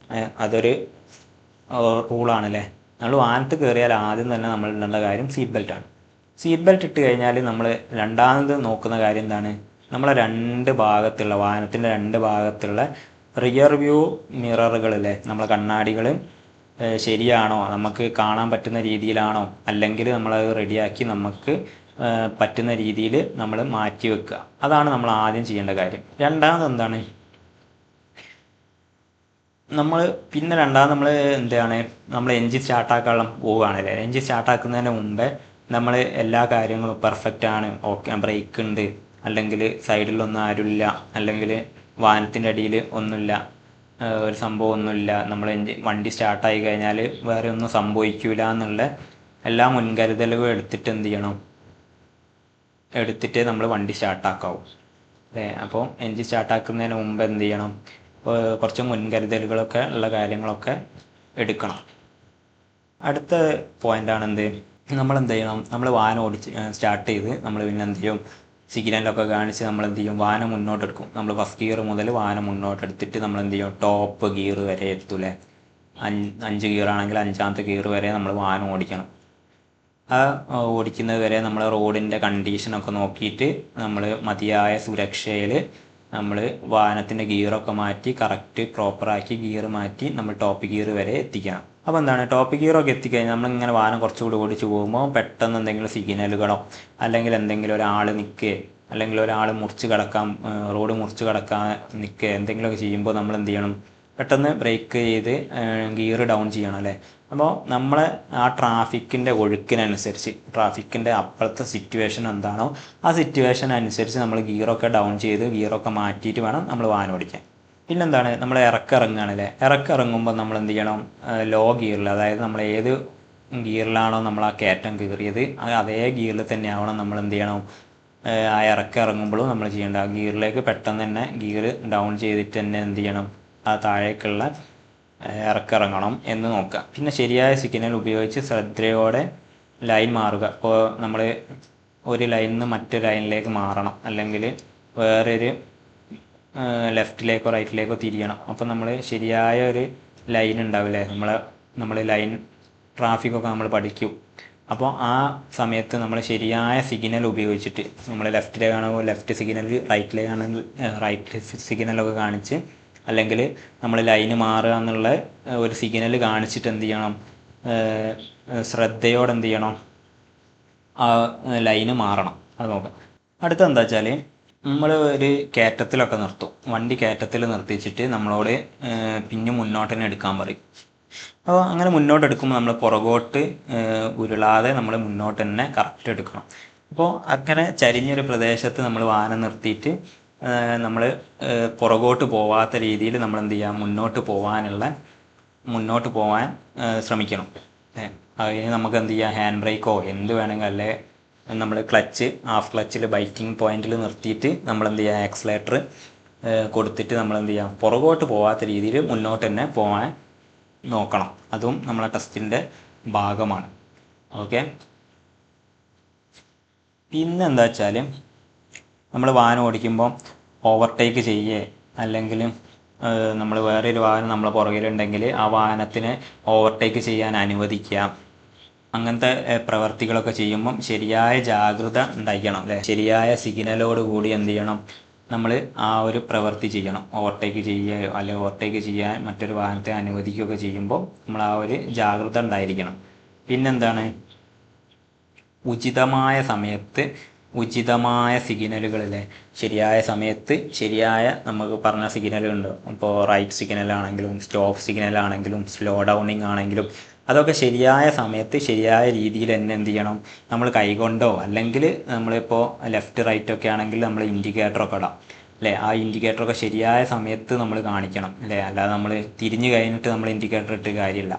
അതൊരു റൂളാണല്ലേ. നമ്മൾ വാഹനത്തിൽ കയറിയാൽ ആദ്യം തന്നെ നമ്മൾ ഇടേണ്ട കാര്യം സീറ്റ് ബെൽറ്റാണ്. സീറ്റ് ബെൽറ്റ് ഇട്ട് കഴിഞ്ഞാൽ നമ്മൾ രണ്ടാമത് നോക്കുന്ന കാര്യം എന്താണ്? നമ്മളെ രണ്ട് ഭാഗത്തുള്ള വാഹനത്തിൻ്റെ രണ്ട് ഭാഗത്തുള്ള റിയർ വ്യൂ മിററുകളിലെ നമ്മളെ കണ്ണാടികൾ ശരിയാണോ, നമുക്ക് കാണാൻ പറ്റുന്ന രീതിയിലാണോ, അല്ലെങ്കിൽ നമ്മളത് റെഡിയാക്കി നമുക്ക് പറ്റുന്ന രീതിയിൽ നമ്മൾ മാറ്റി വെക്കുക. അതാണ് നമ്മൾ ആദ്യം ചെയ്യേണ്ട കാര്യം. രണ്ടാമത് എന്താണ്? രണ്ടാമത് നമ്മൾ എന്താണ്, നമ്മൾ എൻജിൻ സ്റ്റാർട്ടാക്കാൻ പോവുകയാണല്ലേ. എൻജിൻ സ്റ്റാർട്ടാക്കുന്നതിന് മുമ്പേ നമ്മൾ എല്ലാ കാര്യങ്ങളും പെർഫെക്റ്റ് ആണ്, ഓക്കെ, ബ്രേക്ക് ഉണ്ട്, അല്ലെങ്കിൽ സൈഡിലൊന്നും ആരുമില്ല, അല്ലെങ്കിൽ വാഹനത്തിൻ്റെ അടിയിൽ ഒന്നുമില്ല, ഒരു സംഭവം ഒന്നുമില്ല, നമ്മൾ വണ്ടി സ്റ്റാർട്ടായി കഴിഞ്ഞാൽ വേറെ ഒന്നും സംഭവിക്കില്ല എന്നുള്ള എല്ലാ മുൻകരുതലുകളും എടുത്തിട്ട് എന്ത് ചെയ്യണം? എടുത്തിട്ട് നമ്മൾ വണ്ടി സ്റ്റാർട്ടാക്കാവും അല്ലേ. അപ്പോൾ എൻജിൻ സ്റ്റാർട്ടാക്കുന്നതിന് മുമ്പ് എന്ത് ചെയ്യണം? കുറച്ച് മുൻകരുതലുകളൊക്കെ ഉള്ള കാര്യങ്ങളൊക്കെ എടുക്കണം. അടുത്ത പോയിൻ്റാണ് എന്ത്? നമ്മൾ എന്ത് ചെയ്യണം? നമ്മൾ വാഹനം സ്റ്റാർട്ട് ചെയ്ത് നമ്മൾ പിന്നെ എന്ത് ചെയ്യും? സിഗ്നലൊക്കെ കാണിച്ച് നമ്മൾ എന്ത് ചെയ്യും? വാഹനം മുന്നോട്ടെടുക്കും. നമ്മൾ ഫസ്റ്റ് ഗിയർ മുതൽ വാഹനം മുന്നോട്ടെടുത്തിട്ട് നമ്മൾ എന്ത് ചെയ്യും? ടോപ്പ് ഗിയർ വരെ എത്തൂലേ. 5 ഗിയർ ആണെങ്കിൽ 5ാമത്തെ ഗിയർ വരെ നമ്മൾ വാഹനം ഓടിക്കണം. ആ ഓടിക്കുന്നത് വരെ നമ്മൾ റോഡിൻ്റെ കണ്ടീഷനൊക്കെ നോക്കിയിട്ട് നമ്മൾ മതിയായ സുരക്ഷയിൽ നമ്മൾ വാഹനത്തിൻ്റെ ഗിയറൊക്കെ മാറ്റി കറക്റ്റ് പ്രോപ്പറാക്കി ഗിയർ മാറ്റി നമ്മൾ ടോപ്പ് ഗിയർ വരെ എത്തിക്കണം. അപ്പോൾ എന്താണ്, ടോപ്പ് ഗിയറൊക്കെ എത്തിക്കഴിഞ്ഞാൽ നമ്മളിങ്ങനെ വാഹനം കുറച്ചുകൂടി ഓടിച്ച് പോകുമ്പോൾ പെട്ടെന്ന് എന്തെങ്കിലും സിഗ്നലുകളോ അല്ലെങ്കിൽ എന്തെങ്കിലും ഒരാൾ നിൽക്കുക, അല്ലെങ്കിൽ ഒരാൾ റോഡ് മുറിച്ച് കടക്കാൻ നിൽക്കുക, എന്തെങ്കിലുമൊക്കെ ചെയ്യുമ്പോൾ നമ്മൾ എന്ത് ചെയ്യണം? പെട്ടെന്ന് ബ്രേക്ക് ചെയ്ത് ഗിയർ ഡൗൺ ചെയ്യണം അല്ലേ. അപ്പോൾ നമ്മളെ ആ ട്രാഫിക്കിൻ്റെ ഒഴുക്കിനനുസരിച്ച്, ട്രാഫിക്കിൻ്റെ അപ്പുറത്തെ സിറ്റുവേഷൻ എന്താണോ ആ സിറ്റുവേഷൻ അനുസരിച്ച് നമ്മൾ ഗിയറൊക്കെ ഡൗൺ ചെയ്ത് ഗിയറൊക്കെ മാറ്റിയിട്ട് വേണം നമ്മൾ വാഹനം ഓടിക്കാൻ. പിന്നെന്താണ്, നമ്മൾ ഇറങ്ങുകയാണല്ലേ. ഇറങ്ങുമ്പോൾ നമ്മൾ എന്ത് ചെയ്യണം? ലോ ഗിയറിൽ, അതായത് നമ്മൾ ഏത് ഗിയറിലാണോ നമ്മൾ ആ കയറ്റം കയറിയത് അതേ ഗിയറിൽ തന്നെ ആവണം നമ്മൾ എന്ത് ചെയ്യണം? ആ ഇറങ്ങുമ്പോഴും നമ്മൾ ചെയ്യേണ്ട ആ ഗിയറിലേക്ക് പെട്ടെന്ന് തന്നെ ഗിയർ ഡൗൺ ചെയ്തിട്ട് തന്നെ എന്ത് ചെയ്യണം? ആ താഴേക്കുള്ള ഇറങ്ങണം എന്ന് നോക്കുക. പിന്നെ ശരിയായ സിഗ്നൽ ഉപയോഗിച്ച് ശ്രദ്ധയോടെ ലൈൻ മാറുക. ഇപ്പോൾ നമ്മൾ ഒരു ലൈനിൽ നിന്ന് മറ്റൊരു ലൈനിലേക്ക് മാറണം, അല്ലെങ്കിൽ വേറൊരു ലെഫ്റ്റിലേക്കോ റൈറ്റിലേക്കോ തിരിയണം. അപ്പോൾ നമ്മൾ ശരിയായ ഒരു ലൈൻ ഉണ്ടാവില്ലേ, നമ്മൾ ലൈൻ ട്രാഫിക്കൊക്കെ നമ്മൾ പഠിക്കും. അപ്പോൾ ആ സമയത്ത് നമ്മൾ ശരിയായ സിഗ്നൽ ഉപയോഗിച്ചിട്ട് നമ്മൾ ലെഫ്റ്റിലേക്കാണെങ്കിൽ ലെഫ്റ്റ് സിഗ്നൽ, റൈറ്റിലേക്കാണെങ്കിൽ റൈറ്റ് സിഗ്നലൊക്കെ കാണിച്ച്, അല്ലെങ്കിൽ നമ്മൾ ലൈന് മാറുക എന്നുള്ള ഒരു സിഗ്നൽ കാണിച്ചിട്ട് എന്ത് ചെയ്യണം? ശ്രദ്ധയോടെ എന്ത് ചെയ്യണം? ആ ലൈന് മാറണം. അത് നോക്കാം. അടുത്ത എന്താ വെച്ചാൽ, നമ്മൾ ഒരു കയറ്റത്തിലൊക്കെ നിർത്തും. വണ്ടി കയറ്റത്തിൽ നിർത്തിച്ചിട്ട് നമ്മളോട് പിന്നെ മുന്നോട്ട് തന്നെ എടുക്കാൻ പറയും. അപ്പോൾ അങ്ങനെ മുന്നോട്ടെടുക്കുമ്പോൾ നമ്മൾ പുറകോട്ട് ഉരുളാതെ നമ്മൾ മുന്നോട്ട് തന്നെ കറക്റ്റ് എടുക്കണം. അപ്പോൾ അങ്ങനെ ചരിഞ്ഞൊരു പ്രദേശത്ത് നമ്മൾ വാഹനം നിർത്തിയിട്ട് നമ്മൾ പുറകോട്ട് പോവാത്ത രീതിയിൽ നമ്മൾ എന്ത് ചെയ്യുക? മുന്നോട്ട് പോകാൻ ശ്രമിക്കണം. അതിന് നമുക്ക് എന്ത് ചെയ്യുക? ഹാൻഡ് ബ്രേക്കോ എന്ത് വേണമെങ്കിൽ, അല്ലെ നമ്മൾ ഹാഫ് ക്ലച്ചിൽ ബൈക്കിംഗ് പോയിന്റിൽ നിർത്തിയിട്ട് നമ്മൾ എന്ത് ചെയ്യുക? ആക്സിലേറ്റർ കൊടുത്തിട്ട് നമ്മൾ എന്ത് ചെയ്യുക? പുറകോട്ട് പോകാത്ത രീതിയിൽ മുന്നോട്ട് തന്നെ പോകാൻ നോക്കണം. അതും നമ്മളെ ടെസ്റ്റിൻ്റെ ഭാഗമാണ്. ഓക്കെ. പിന്നെന്താ വെച്ചാൽ, നമ്മൾ വാഹനം ഓടിക്കുമ്പോൾ ഓവർടേക്ക് ചെയ്യേ, അല്ലെങ്കിൽ നമ്മൾ വേറൊരു വാഹനം നമ്മളെ പുറകിലുണ്ടെങ്കിൽ ആ വാഹനത്തിനെ ഓവർടേക്ക് ചെയ്യാൻ അനുവദിക്കുക. അങ്ങനത്തെ പ്രവർത്തികളൊക്കെ ചെയ്യുമ്പം ശരിയായ ജാഗ്രത ഉണ്ടായിരിക്കണം അല്ലേ. ശരിയായ സിഗ്നലോട് കൂടി എന്ത് ചെയ്യണം? നമ്മൾ ആ ഒരു പ്രവൃത്തി ചെയ്യണം. ഓവർടേക്ക് ചെയ്യുകയോ അല്ലെങ്കിൽ ഓവർടേക്ക് ചെയ്യാൻ മറ്റൊരു വാഹനത്തെ അനുവദിക്കുകയൊക്കെ ചെയ്യുമ്പോൾ നമ്മൾ ആ ഒരു ജാഗ്രത ഉണ്ടായിരിക്കണം. പിന്നെന്താണ്, ഉചിതമായ സമയത്ത് ഉചിതമായ സിഗ്നലുകളിലെ ശരിയായ സമയത്ത് ശരിയായ നമുക്ക് പറഞ്ഞ സിഗ്നലുണ്ട്. ഇപ്പോൾ റൈറ്റ് സിഗ്നലാണെങ്കിലും സ്റ്റോപ്പ് സിഗ്നലാണെങ്കിലും സ്ലോ ഡൗണിങ് ആണെങ്കിലും അതൊക്കെ ശരിയായ സമയത്ത് ശരിയായ രീതിയിൽ തന്നെ എന്ത് ചെയ്യണം? നമ്മൾ കൈകൊണ്ടോ അല്ലെങ്കിൽ നമ്മളിപ്പോൾ ലെഫ്റ്റ് റൈറ്റ് ഒക്കെ ആണെങ്കിൽ നമ്മൾ ഇൻഡിക്കേറ്ററൊക്കെ ഇടാം അല്ലേ. ആ ഇൻഡിക്കേറ്ററൊക്കെ ശരിയായ സമയത്ത് നമ്മൾ കാണിക്കണം അല്ലേ. അല്ലാതെ നമ്മൾ തിരിഞ്ഞു കഴിഞ്ഞിട്ട് നമ്മൾ ഇൻഡിക്കേറ്റർ ഇട്ട് കാര്യമില്ല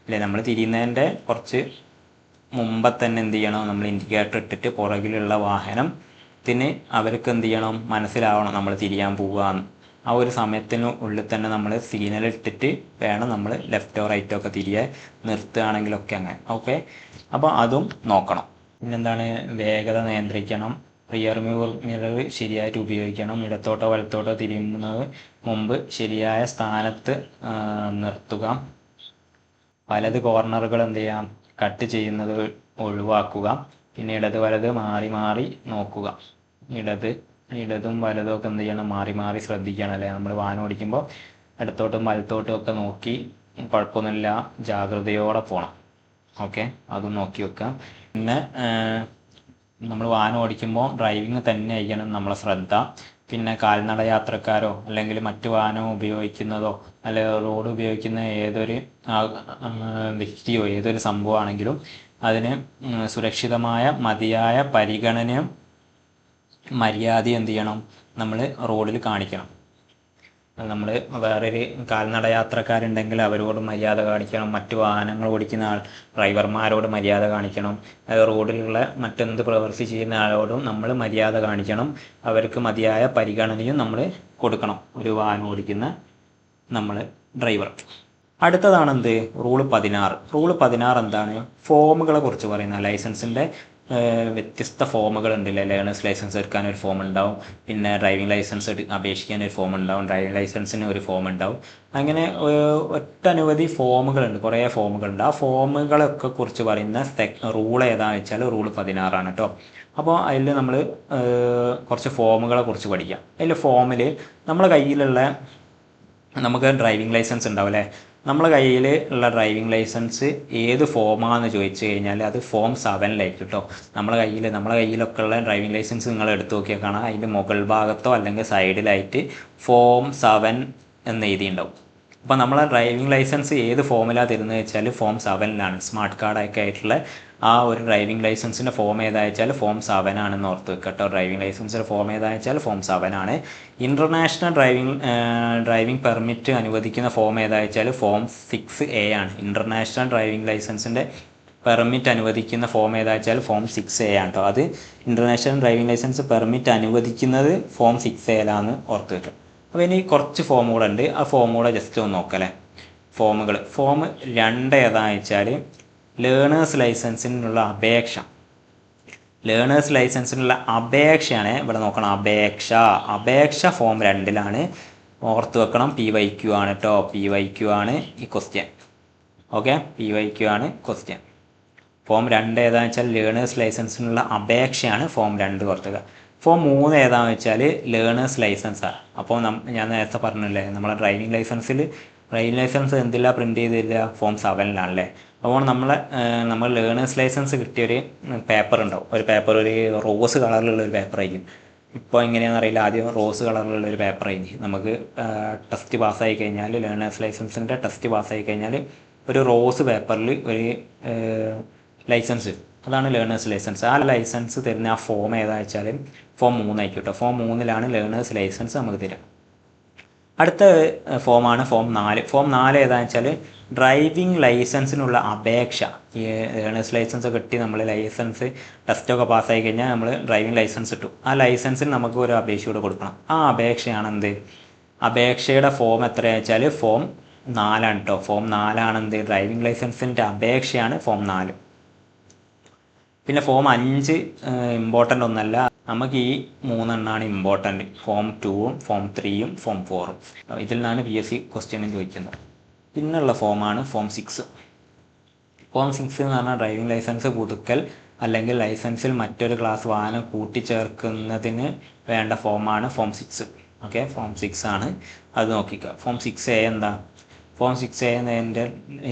അല്ലേ. നമ്മൾ തിരിയുന്നതിൻ്റെ കുറച്ച് മുമ്പ് തന്നെ എന്ത് ചെയ്യണം? നമ്മൾ ഇൻഡിക്കേറ്റർ ഇട്ടിട്ട് പുറകിലുള്ള വാഹനത്തിന് അവർക്ക് എന്ത് ചെയ്യണം? മനസ്സിലാവണം നമ്മൾ തിരിയാൻ പോവുകയെന്ന്. ആ ഒരു സമയത്തിന് ഉള്ളിൽ തന്നെ നമ്മൾ സിഗ്നൽ ഇട്ടിട്ട് വേണം നമ്മൾ ലെഫ്റ്റോ റൈറ്റോ ഒക്കെ തിരികെ നിർത്തുകയാണെങ്കിലൊക്കെ അങ്ങനെ. ഓക്കെ, അപ്പോൾ അതും നോക്കണം. പിന്നെന്താണ്, വേഗത നിയന്ത്രിക്കണം, റിയർ മിറർ ശരിയായിട്ട് ഉപയോഗിക്കണം, ഇടത്തോട്ടോ വലത്തോട്ടോ തിരിയുന്നത് മുമ്പ് ശരിയായ സ്ഥാനത്ത് നിർത്തുക, വലത് കോർണറുകൾ എന്ത് ചെയ്യാം, കട്ട് ചെയ്യുന്നത് ഒഴിവാക്കുക, പിന്നെ ഇടത് വലത് മാറി മാറി നോക്കുക, ഇടതും വലതും ഒക്കെ എന്ത് ചെയ്യണം, മാറി മാറി ശ്രദ്ധിക്കണം അല്ലേ. നമ്മൾ വാഹനം ഓടിക്കുമ്പോൾ ഇടത്തോട്ടും വലത്തോട്ടും ഒക്കെ നോക്കി കുഴപ്പമൊന്നുമില്ല ജാഗ്രതയോടെ പോകണം. ഓക്കെ, അതും നോക്കി വെക്കുക. പിന്നെ നമ്മൾ വാഹനം ഓടിക്കുമ്പോൾ ഡ്രൈവിങ് തന്നെ ആയിരിക്കണം നമ്മളെ ശ്രദ്ധ. പിന്നെ കാൽനട യാത്രക്കാരോ അല്ലെങ്കിൽ മറ്റു വാഹനം ഉപയോഗിക്കുന്നതോ അല്ലെങ്കിൽ റോഡ് ഉപയോഗിക്കുന്ന ഏതൊരു വ്യക്തിയോ ഏതൊരു സംഭവമാണെങ്കിലും അതിന് സുരക്ഷിതമായ മതിയായ പരിഗണനയും മര്യാദയും എന്ത് ചെയ്യണം, നമ്മൾ റോഡിൽ കാണിക്കണം. നമ്മൾ വേറൊരു കാൽനട യാത്രക്കാരുണ്ടെങ്കിൽ അവരോട് മര്യാദ കാണിക്കണം, മറ്റു വാഹനങ്ങൾ ഓടിക്കുന്ന ഡ്രൈവർമാരോട് മര്യാദ കാണിക്കണം, റോഡിലുള്ള മറ്റെന്ത് പ്രവൃത്തി ചെയ്യുന്ന ആളോടും നമ്മൾ മര്യാദ കാണിക്കണം, അവർക്ക് മതിയായ പരിഗണനയും നമ്മൾ കൊടുക്കണം, ഒരു വാഹനം ഓടിക്കുന്ന നമ്മൾ ഡ്രൈവർ. അടുത്തതാണ് എന്ത്, റൂള് 16. റൂള് 16 എന്താണ്, ഫോമുകളെ കുറിച്ച് പറയുന്ന. ലൈസൻസിൻ്റെ വ്യത്യസ്ത ഫോമുകളുണ്ട്. ലേണേഴ്സ് ലൈസൻസ് എടുക്കാൻ ഒരു ഫോം ഉണ്ടാവും, പിന്നെ ഡ്രൈവിംഗ് ലൈസൻസ് അപേക്ഷിക്കാൻ ഒരു ഫോം ഉണ്ടാവും, ഡ്രൈവിംഗ് ലൈസൻസിന് ഒരു ഫോം ഉണ്ടാവും. അങ്ങനെ ഒട്ടനവധി ഫോമുകളുണ്ട്, കുറേ ഫോമുകളുണ്ട്. ആ ഫോമുകളൊക്കെ കുറിച്ച് പറയുന്ന റൂൾ ഏതാണെന്ന് വെച്ചാൽ റൂൾ 16 ആണ് കേട്ടോ. അപ്പോൾ അതിൽ നമ്മൾ കുറച്ച് ഫോമുകളെ കുറിച്ച് പഠിക്കാം. അതിൽ ഫോമിൽ നമ്മളെ കയ്യിലുള്ള, നമുക്ക് ഡ്രൈവിംഗ് ലൈസൻസ് ഉണ്ടാവും അല്ലേ, നമ്മളെ കയ്യിൽ ഉള്ള ഡ്രൈവിംഗ് ലൈസൻസ് ഏത് ഫോമാണെന്ന് ചോദിച്ചു കഴിഞ്ഞാൽ അത് ഫോം 7 കേട്ടോ. നമ്മളെ കയ്യിലൊക്കെ ഉള്ള ഡ്രൈവിംഗ് ലൈസൻസ് നിങ്ങൾ എടുത്തു നോക്കിയാൽ കാണാം, അതിൻ്റെ മുകൾ ഭാഗത്തോ അല്ലെങ്കിൽ സൈഡിലായിട്ട് ഫോം 7 എന്ന് എഴുതിയിട്ടുണ്ടാവും. അപ്പോൾ നമ്മളെ ഡ്രൈവിംഗ് ലൈസൻസ് ഏത് ഫോമിലാണ് തരുന്നത് വെച്ചാൽ ഫോം 7 സ്മാർട്ട് കാർഡൊക്കെ ആയിട്ടുള്ള ആ ഒരു ഡ്രൈവിംഗ് ലൈസൻസിൻ്റെ ഫോം ഏതാണെന്ന് വെച്ചാൽ ഫോം 7 ആണെന്ന് ഓർത്ത് വെക്കുക കേട്ടോ. ഡ്രൈവിംഗ് ലൈസൻസിൻ്റെ ഫോം ഏതാണെന്ന് വെച്ചാൽ ഫോം 7 ആണ്. ഇൻ്റർനാഷണൽ ഡ്രൈവിംഗ് പെർമിറ്റ് അനുവദിക്കുന്ന ഫോം ഏതാണെന്ന് വെച്ചാൽ ഫോം 6A ആണ്. ഇൻ്റർനാഷണൽ ഡ്രൈവിംഗ് ലൈസൻസിൻ്റെ പെർമിറ്റ് അനുവദിക്കുന്ന ഫോം ഏതാണെന്ന് വെച്ചാൽ ഫോം 6A ആണ് കേട്ടോ. അത് ഇൻ്റർനാഷണൽ ഡ്രൈവിംഗ് ലൈസൻസ് പെർമിറ്റ് അനുവദിക്കുന്നത് ഫോം 6A ഓർത്ത് വെക്കുക. അപ്പോൾ ഇനി കുറച്ച് ഫോമുകളുണ്ട്, ആ ഫോമുകളെ ജസ്റ്റ് ഒന്ന് നോക്കല്ലേ. ഫോം 2 ഏതാണെന്ന് വെച്ചാൽ ലേണേഴ്സ് ലൈസൻസിനുള്ള അപേക്ഷയാണ് ഇവിടെ നോക്കണം. അപേക്ഷ ഫോം 2 ഓർത്ത് വെക്കണം. PYQ ആണ് കേട്ടോ, PYQ ആണ് ഈ ക്വസ്റ്റ്യൻ. ഓക്കെ, PYQ ആണ് ക്വസ്റ്റ്യൻ. ഫോം 2 ഏതാണെന്ന് വെച്ചാൽ ലേണേഴ്സ് ലൈസൻസിനുള്ള അപേക്ഷയാണ് ഫോം 2 ഓർത്ത് വെക്കുക. ഫോം 3 ഏതാണെന്ന് വെച്ചാൽ ലേണേഴ്സ് ലൈസൻസാണ്. അപ്പോൾ ഞാൻ നേരത്തെ പറഞ്ഞില്ലേ, നമ്മളെ ഡ്രൈവിംഗ് ലൈസൻസ് എന്തിലാണ് പ്രിൻ്റ് ചെയ്തില്ല, ഫോം 7 അപ്പോൾ നമ്മൾ ലേണേഴ്സ് ലൈസൻസ് കിട്ടിയൊരു പേപ്പർ ഉണ്ടാവും, ഒരു റോസ് കളറിലുള്ള ഒരു പേപ്പറായിരിക്കും. ഇപ്പോൾ എങ്ങനെയാണെന്ന് അറിയില്ല, ആദ്യം റോസ് കളറിലുള്ള ഒരു പേപ്പറായിരിക്കും. നമുക്ക് ടെസ്റ്റ് പാസ്സായി കഴിഞ്ഞാൽ, ലേണേഴ്സ് ലൈസൻസിൻ്റെ ടെസ്റ്റ് പാസ്സായി കഴിഞ്ഞാൽ ഒരു റോസ് പേപ്പറിൽ ഒരു ലൈസൻസ്, അതാണ് ലേണേഴ്സ് ലൈസൻസ്. ആ ലൈസൻസ് തരുന്ന ആ ഫോം ഏതാണെന്ന് വെച്ചാൽ ഫോം 3 ആയിരിക്കും കേട്ടോ. ഫോം 3 ലേണേഴ്സ് ലൈസൻസ് നമുക്ക് തരാം. അടുത്ത ഫോമാണ് ഫോം 4. ഫോം 4 ഏതാണെന്ന് വെച്ചാൽ ഡ്രൈവിംഗ് ലൈസൻസിനുള്ള അപേക്ഷ. ഈ ലേണേഴ്സ് ലൈസൻസ് കിട്ടി നമ്മൾ ലൈസൻസ് ടെസ്റ്റൊക്കെ പാസ്സായി കഴിഞ്ഞാൽ നമ്മൾ ഡ്രൈവിംഗ് ലൈസൻസ് കിട്ടും. ആ ലൈസൻസിന് നമുക്ക് ഒരു അപേക്ഷ കൂടെ കൊടുക്കണം. ആ അപേക്ഷയാണ് എന്ത്, അപേക്ഷയുടെ ഫോം എത്രയാണെന്ന് വെച്ചാൽ ഫോം 4 കേട്ടോ. ഫോം 4 എന്ത്, ഡ്രൈവിംഗ് ലൈസൻസിൻ്റെ അപേക്ഷയാണ് ഫോം 4. പിന്നെ ഫോം 5 ഇമ്പോർട്ടൻ്റ് ഒന്നല്ല, നമുക്ക് ഈ 3 ഇമ്പോർട്ടൻ്റ്. Form 2, form 3, form 4. ഇതിൽ നിന്നാണ് PSC ക്വസ്റ്റ്യനും ചോദിക്കുന്നത്. പിന്നുള്ള ഫോമാണ് ഫോം 6. ഫോം 6 എന്ന് പറഞ്ഞാൽ ഡ്രൈവിംഗ് ലൈസൻസ് പുതുക്കൽ അല്ലെങ്കിൽ ലൈസൻസിൽ മറ്റൊരു ക്ലാസ് വാഹനം കൂട്ടിച്ചേർക്കുന്നതിന് വേണ്ട ഫോമാണ് ഫോം 6. ഓക്കെ, ഫോം 6 ആണ്, അത് നോക്കിക്കുക. ഫോം 6A എന്താ, ഫോം 6A എന്നതിൻ്റെ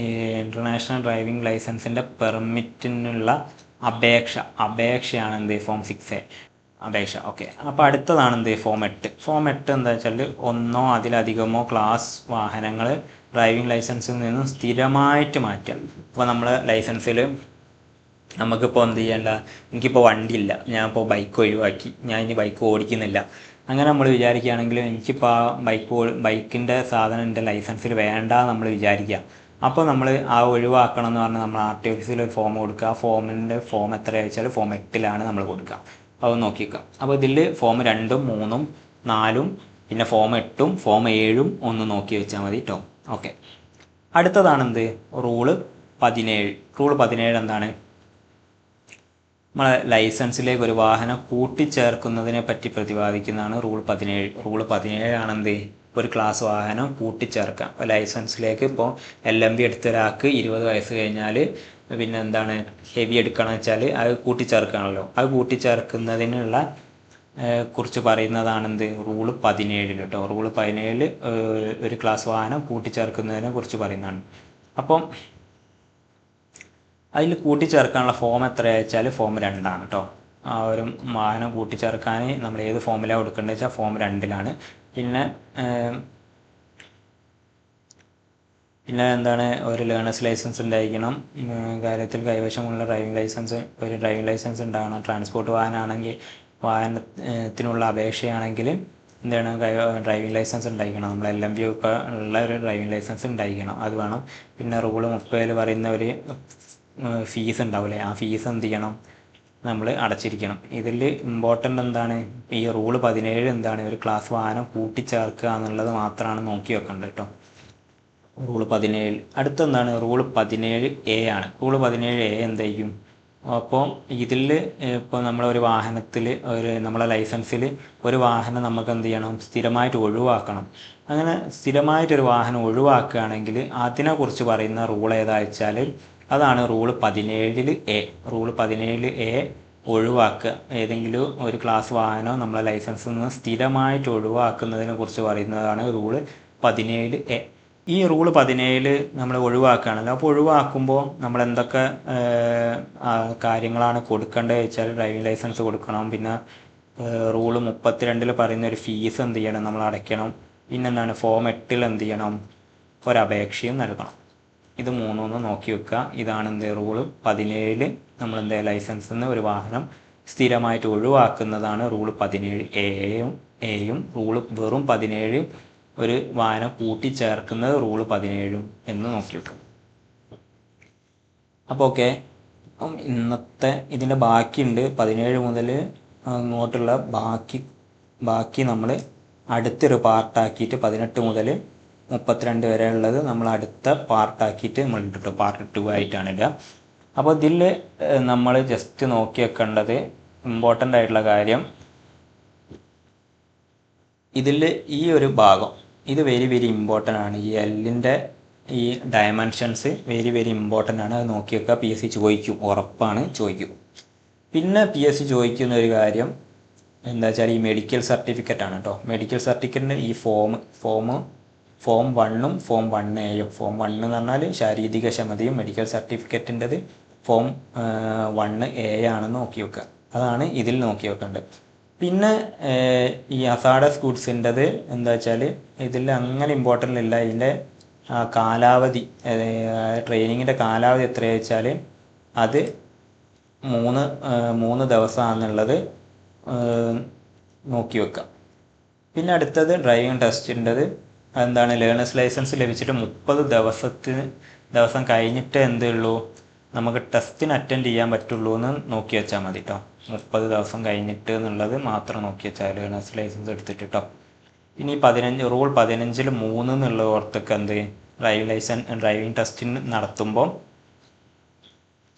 ഇൻ്റർനാഷണൽ ഡ്രൈവിംഗ് ലൈസൻസിൻ്റെ പെർമിറ്റിനുള്ള അപേക്ഷയാണ് എന്ത്, ഫോം 6A അപേക്ഷ. ഓക്കെ, അപ്പോൾ അടുത്തതാണ് എന്ത്, ഫോം 8. ഫോം 8 എന്താ വെച്ചാൽ ഒന്നോ അതിലധികമോ ക്ലാസ് വാഹനങ്ങൾ ഡ്രൈവിംഗ് ലൈസൻസിൽ നിന്നും സ്ഥിരമായിട്ട് മാറ്റുക. അപ്പോൾ നമ്മൾ ലൈസൻസിൽ നമുക്കിപ്പോൾ എന്ത് ചെയ്യണ്ട, എനിക്കിപ്പോൾ വണ്ടിയില്ല, ഞാനിപ്പോൾ ബൈക്ക് ഒഴിവാക്കി, ഞാൻ ഇനി ബൈക്ക് ഓടിക്കുന്നില്ല, അങ്ങനെ നമ്മൾ വിചാരിക്കുകയാണെങ്കിൽ എനിക്കിപ്പോൾ ആ ബൈക്കിൻ്റെ സാധനം എൻ്റെ ലൈസൻസിൽ വേണ്ട നമ്മൾ വിചാരിക്കുക. അപ്പോൾ നമ്മൾ ആ ഒഴിവാക്കണം എന്ന് പറഞ്ഞാൽ നമ്മൾ RTO ഒരു ഫോം കൊടുക്കുക. ആ ഫോമിൻ്റെ ഫോം എത്രയാണെന്ന് വെച്ചാൽ ഫോം 8 നമ്മൾ കൊടുക്കുക. അത് നോക്കിക്കുക. അപ്പോൾ ഇതിൽ ഫോം 2, 3, 4 പിന്നെ ഫോം 8ഉം ഫോം 7ഉം ഒന്ന് നോക്കി വെച്ചാൽ മതി കേട്ടോ. Okay, അടുത്തതാണെന്ത് rule 17. റൂള് 17 എന്താണ്? നമ്മളെ ലൈസൻസിലേക്ക് ഒരു വാഹനം കൂട്ടിച്ചേർക്കുന്നതിനെ പറ്റി പ്രതിപാദിക്കുന്നതാണ് റൂൾ 17. റൂൾ 17 ആണെന്ത് ഒരു ക്ലാസ് വാഹനം കൂട്ടിച്ചേർക്കാം ലൈസൻസിലേക്ക്. ഇപ്പോൾ LMB എടുത്ത ഒരാൾക്ക് 20 വയസ്സ് കഴിഞ്ഞാൽ പിന്നെ എന്താണ് ഹെവി എടുക്കണം വെച്ചാൽ അത് കൂട്ടിച്ചേർക്കുകയാണല്ലോ. അത് കൂട്ടിച്ചേർക്കുന്നതിനുള്ള കുറിച്ച് പറയുന്നതാണെന്ത് റൂള് 17 കേട്ടോ. റൂള് 17 ഒരു ക്ലാസ് വാഹനം കൂട്ടിച്ചേർക്കുന്നതിനെ കുറിച്ച് പറയുന്നതാണ്. അപ്പം അതിൽ കൂട്ടിച്ചേർക്കാനുള്ള ഫോം എത്രയാ വെച്ചാൽ ഫോം 2 കേട്ടോ. ആ ഒരു വാഹനം കൂട്ടിച്ചേർക്കാൻ നമ്മൾ ഏത് ഫോമിലാണ് കൊടുക്കേണ്ടത് വെച്ചാൽ ഫോം 2 പിന്നെ എന്താണ് ഒരു ലേണേഴ്സ് ലൈസൻസ് ഉണ്ടായിരിക്കണം. കാര്യത്തിൽ കൈവശമുള്ള ഒരു ഡ്രൈവിംഗ് ലൈസൻസ് ഉണ്ടാകണം. ട്രാൻസ്പോർട്ട് വാഹനമാണെങ്കിൽ വാഹനത്തിനുള്ള അപേക്ഷയാണെങ്കിൽ എന്താണ് ഡ്രൈവിംഗ് ലൈസൻസ് ഉണ്ടായിരിക്കണം. നമ്മൾ LMB ഒക്കെ ഉള്ള ഒരു ഡ്രൈവിംഗ് ലൈസൻസ് ഉണ്ടായിരിക്കണം, അത് വേണം. പിന്നെ റൂള് 30 പറയുന്ന ഒരു ഫീസ് ഉണ്ടാവില്ലേ, ആ ഫീസ് എന്ത് ചെയ്യണം നമ്മൾ അടച്ചിരിക്കണം. ഇതിൽ ഇമ്പോർട്ടൻ്റ് എന്താണ് ഈ റൂള് 17 എന്താണ് ഒരു ക്ലാസ് വാഹനം കൂട്ടിച്ചേർക്കുക എന്നുള്ളത് മാത്രമാണ് നോക്കി വെക്കേണ്ടത് കേട്ടോ. റൂള് 17 അടുത്തെന്താണ് റൂള് 17A ആണ്. റൂള് 17A എന്തായിരിക്കും? അപ്പോൾ ഇതിൽ ഇപ്പോൾ നമ്മളൊരു വാഹനത്തിൽ നമ്മളെ ലൈസൻസിൽ ഒരു വാഹനം നമുക്ക് എന്ത് ചെയ്യണം സ്ഥിരമായിട്ട് ഒഴിവാക്കണം. അങ്ങനെ സ്ഥിരമായിട്ടൊരു വാഹനം ഒഴിവാക്കുകയാണെങ്കിൽ അതിനെക്കുറിച്ച് പറയുന്ന റൂൾ ഏതാ വെച്ചാൽ അതാണ് റൂള് 17A. റൂള് 17A ഒഴിവാക്കുക. ഏതെങ്കിലും ഒരു ക്ലാസ് വാഹനം നമ്മളെ ലൈസൻസിൽ നിന്ന് സ്ഥിരമായിട്ട് ഒഴിവാക്കുന്നതിനെ കുറിച്ച് പറയുന്നതാണ് റൂള് 17A. ഈ റൂള് 17 നമ്മൾ ഒഴിവാക്കുകയാണല്ലോ. അപ്പോൾ ഒഴിവാക്കുമ്പോൾ നമ്മൾ എന്തൊക്കെ കാര്യങ്ങളാണ് കൊടുക്കേണ്ടത് വെച്ചാൽ ഡ്രൈവിംഗ് ലൈസൻസ് കൊടുക്കണം. പിന്നെ റൂള് 32 പറയുന്ന ഒരു ഫീസ് എന്ത് ചെയ്യണം നമ്മൾ അടയ്ക്കണം. പിന്നെന്താണ് ഫോം 8 എന്ത് ചെയ്യണം ഒരപേക്ഷയും നൽകണം. ഇത് മൂന്നൊന്ന് നോക്കി വെക്കുക. ഇതാണ് എന്ത് റൂള് 17 നമ്മൾ എന്താ ലൈസൻസിൽ നിന്ന് ഒരു വാഹനം സ്ഥിരമായിട്ട് ഒഴിവാക്കുന്നതാണ് റൂള് 17A. റൂള് വെറും 17 ഒരു വാഹനം കൂട്ടിച്ചേർക്കുന്നത് റൂള് 17 എന്ന് നോക്കി വെക്കും. അപ്പോൾ ഓക്കെ, ഇന്നത്തെ ഇതിൻ്റെ ബാക്കിയുണ്ട്. 17 മുതൽ അങ്ങോട്ടുള്ള ബാക്കി നമ്മൾ അടുത്തൊരു പാർട്ടാക്കിയിട്ട് 18 മുതൽ 32 വരെ ഉള്ളത് നമ്മൾ അടുത്ത പാർട്ടാക്കിയിട്ട് നമ്മൾ ഇട്ടിട്ടു പാർട്ട് 2 ആയിട്ടാണ് ഇടുക. അപ്പോൾ ഇതിൽ നമ്മൾ ജസ്റ്റ് നോക്കി വെക്കേണ്ടത് ഇമ്പോർട്ടൻ്റ് ആയിട്ടുള്ള കാര്യം, ഇതിൽ ഈ ഒരു ഭാഗം ഇത് വെരി വെരി ഇമ്പോർട്ടൻ്റ് ആണ്. ഈ എല്ലിൻ്റെ ഈ ഡയമെൻഷൻസ് വെരി വെരി ഇമ്പോർട്ടൻ്റ് ആണ്. അത് നോക്കി വെക്കുക. PSC ചോദിക്കും, ഉറപ്പാണ് ചോദിക്കും. പിന്നെ PSC ചോദിക്കുന്ന ഒരു കാര്യം എന്താ വെച്ചാൽ ഈ മെഡിക്കൽ സർട്ടിഫിക്കറ്റ് ആണ് കേട്ടോ. മെഡിക്കൽ സർട്ടിഫിക്കറ്റിന് ഈ ഫോം 1ഉം ഫോം 1A. ഫോം 1 എന്ന് പറഞ്ഞാൽ ശാരീരിക ക്ഷമതയും മെഡിക്കൽ സർട്ടിഫിക്കറ്റിൻ്റെത് ഫോം 1A ആണെന്ന് നോക്കി വെക്കുക. അതാണ് ഇതിൽ നോക്കി വെക്കേണ്ടത്. പിന്നെ ഈ ഹസാർഡസ് ഗുഡ്സിൻ്റെത് എന്താ വെച്ചാൽ ഇതിൽ അങ്ങനെ ഇമ്പോർട്ടൻ്റ് ഇല്ല. ഇതിൻ്റെ കാലാവധി ട്രെയിനിങ്ങിൻ്റെ കാലാവധി എത്രയാ വെച്ചാൽ അത് 3 ദിവസമാണെന്നുള്ളത് നോക്കി വെക്കാം. പിന്നെ അടുത്തത് ഡ്രൈവിംഗ് ടെസ്റ്റിൻ്റെത് എന്താണ് ലേണേഴ്സ് ലൈസൻസ് ലഭിച്ചിട്ട് 30 ദിവസം കഴിഞ്ഞിട്ട് എന്തേ ഉള്ളൂ നമുക്ക് ടെസ്റ്റിന് അറ്റൻഡ് ചെയ്യാൻ പറ്റുള്ളൂ എന്ന് നോക്കി വെച്ചാൽ മതി കേട്ടോ. 30 ദിവസം കഴിഞ്ഞിട്ട് എന്നുള്ളത് മാത്രം നോക്കി വെച്ചാൽ ലേണേഴ്സ് ലൈസൻസ് എടുത്തിട്ട് കേട്ടോ. ഇനി റൂൾ 15 3 എന്നുള്ള ഓർത്തൊക്കെ എന്ത് ഡ്രൈവിംഗ് ടെസ്റ്റിന് നടത്തുമ്പോൾ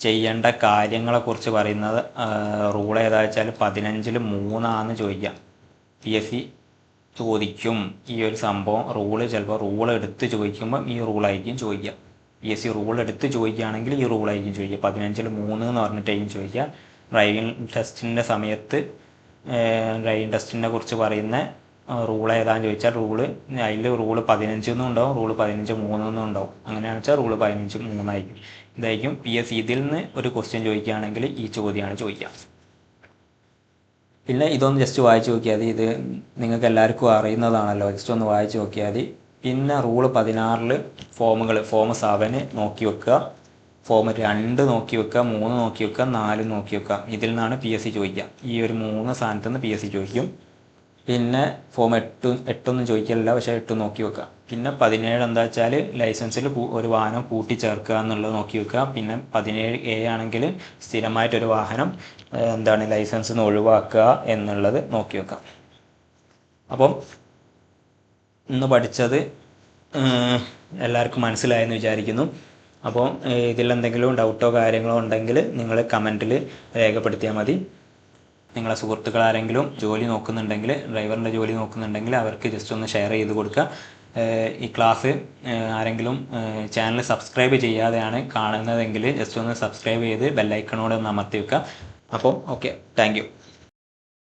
ചെയ്യേണ്ട കാര്യങ്ങളെക്കുറിച്ച് പറയുന്നത് റൂൾ ഏതാ വെച്ചാൽ 15 3 ചോദിക്കാം. PSC ചോദിക്കും ഈ ഒരു സംഭവം. ചിലപ്പോൾ റൂൾ എടുത്ത് ചോദിക്കുമ്പം ഈ റൂളായിരിക്കും ചോദിക്കുക. PSC റൂൾ എടുത്ത് ചോദിക്കുകയാണെങ്കിൽ ഈ റൂളായിരിക്കും ചോദിക്കുക. 15 3 എന്ന് പറഞ്ഞിട്ടായിരിക്കും ചോദിക്കുക. ഡ്രൈവിംഗ് ടെസ്റ്റിൻ്റെ സമയത്ത് ഡ്രൈവിംഗ് ടെസ്റ്റിനെ കുറിച്ച് പറയുന്ന റൂൾ ഏതാണെന്ന് ചോദിച്ചാൽ അതിൽ റൂള് 15 എന്നും ഉണ്ടാവും, റൂള് 15 3 എന്നും ഉണ്ടാവും. അങ്ങനെയാണെന്ന് വെച്ചാൽ റൂള് 15 3 ആയിരിക്കും. ഇതായിരിക്കും PSC ഇതിൽ നിന്ന് ഒരു ക്വസ്റ്റ്യൻ ചോദിക്കുകയാണെങ്കിൽ ഈ ചോദ്യമാണ് ചോദിക്കുക. പിന്നെ ഇതൊന്ന് ജസ്റ്റ് വായിച്ച് നോക്കിയാൽ മതി. ഇത് നിങ്ങൾക്ക് എല്ലാവർക്കും അറിയുന്നതാണല്ലോ, ജസ്റ്റ് ഒന്ന് വായിച്ച് നോക്കിയാൽ മതി. പിന്നെ റൂള് 16 ഫോം 7 നോക്കി വെക്കുക, ഫോം 2 നോക്കി വെക്കുക, 3 നോക്കി വെക്കുക, 4 നോക്കി വെക്കുക. ഇതിൽ നിന്നാണ് PSC ചോദിക്കുക. ഈ ഒരു 3 സ്ഥാനത്ത് നിന്ന് PSC ചോദിക്കും. പിന്നെ ഫോം 8 ചോദിക്കില്ല, പക്ഷേ 8 നോക്കി വെക്കുക. പിന്നെ 17 എന്താ വെച്ചാൽ ലൈസൻസിൽ ഒരു വാഹനം കൂട്ടിച്ചേർക്കുക എന്നുള്ളത് നോക്കി വെക്കുക. പിന്നെ 17A ആണെങ്കിൽ സ്ഥിരമായിട്ടൊരു വാഹനം ലൈസൻസിൽ നിന്ന് ഒഴിവാക്കുക എന്നുള്ളത് നോക്കി വെക്കാം. അപ്പം ഇന്ന് പഠിച്ചത് എല്ലാവർക്കും മനസ്സിലായെന്ന് വിചാരിക്കുന്നു. അപ്പോൾ ഇതിലെന്തെങ്കിലും ഡൗട്ടോ കാര്യങ്ങളോ ഉണ്ടെങ്കിൽ നിങ്ങൾ കമൻറ്റിൽ രേഖപ്പെടുത്തിയാൽ മതി. നിങ്ങളെ സുഹൃത്തുക്കൾ ആരെങ്കിലും ജോലി നോക്കുന്നുണ്ടെങ്കിൽ, ഡ്രൈവറിൻ്റെ ജോലി നോക്കുന്നുണ്ടെങ്കിൽ അവർക്ക് ജസ്റ്റ് ഒന്ന് ഷെയർ ചെയ്ത് കൊടുക്കുക. ഈ ക്ലാസ് ആരെങ്കിലും ചാനൽ സബ്സ്ക്രൈബ് ചെയ്യാതെയാണ് കാണുന്നതെങ്കിൽ ജസ്റ്റ് ഒന്ന് സബ്സ്ക്രൈബ് ചെയ്ത് ബെല്ലൈക്കണോടെ ഒന്ന് അമർത്തി വെക്കുക. അപ്പോൾ ഓക്കെ, താങ്ക് യു.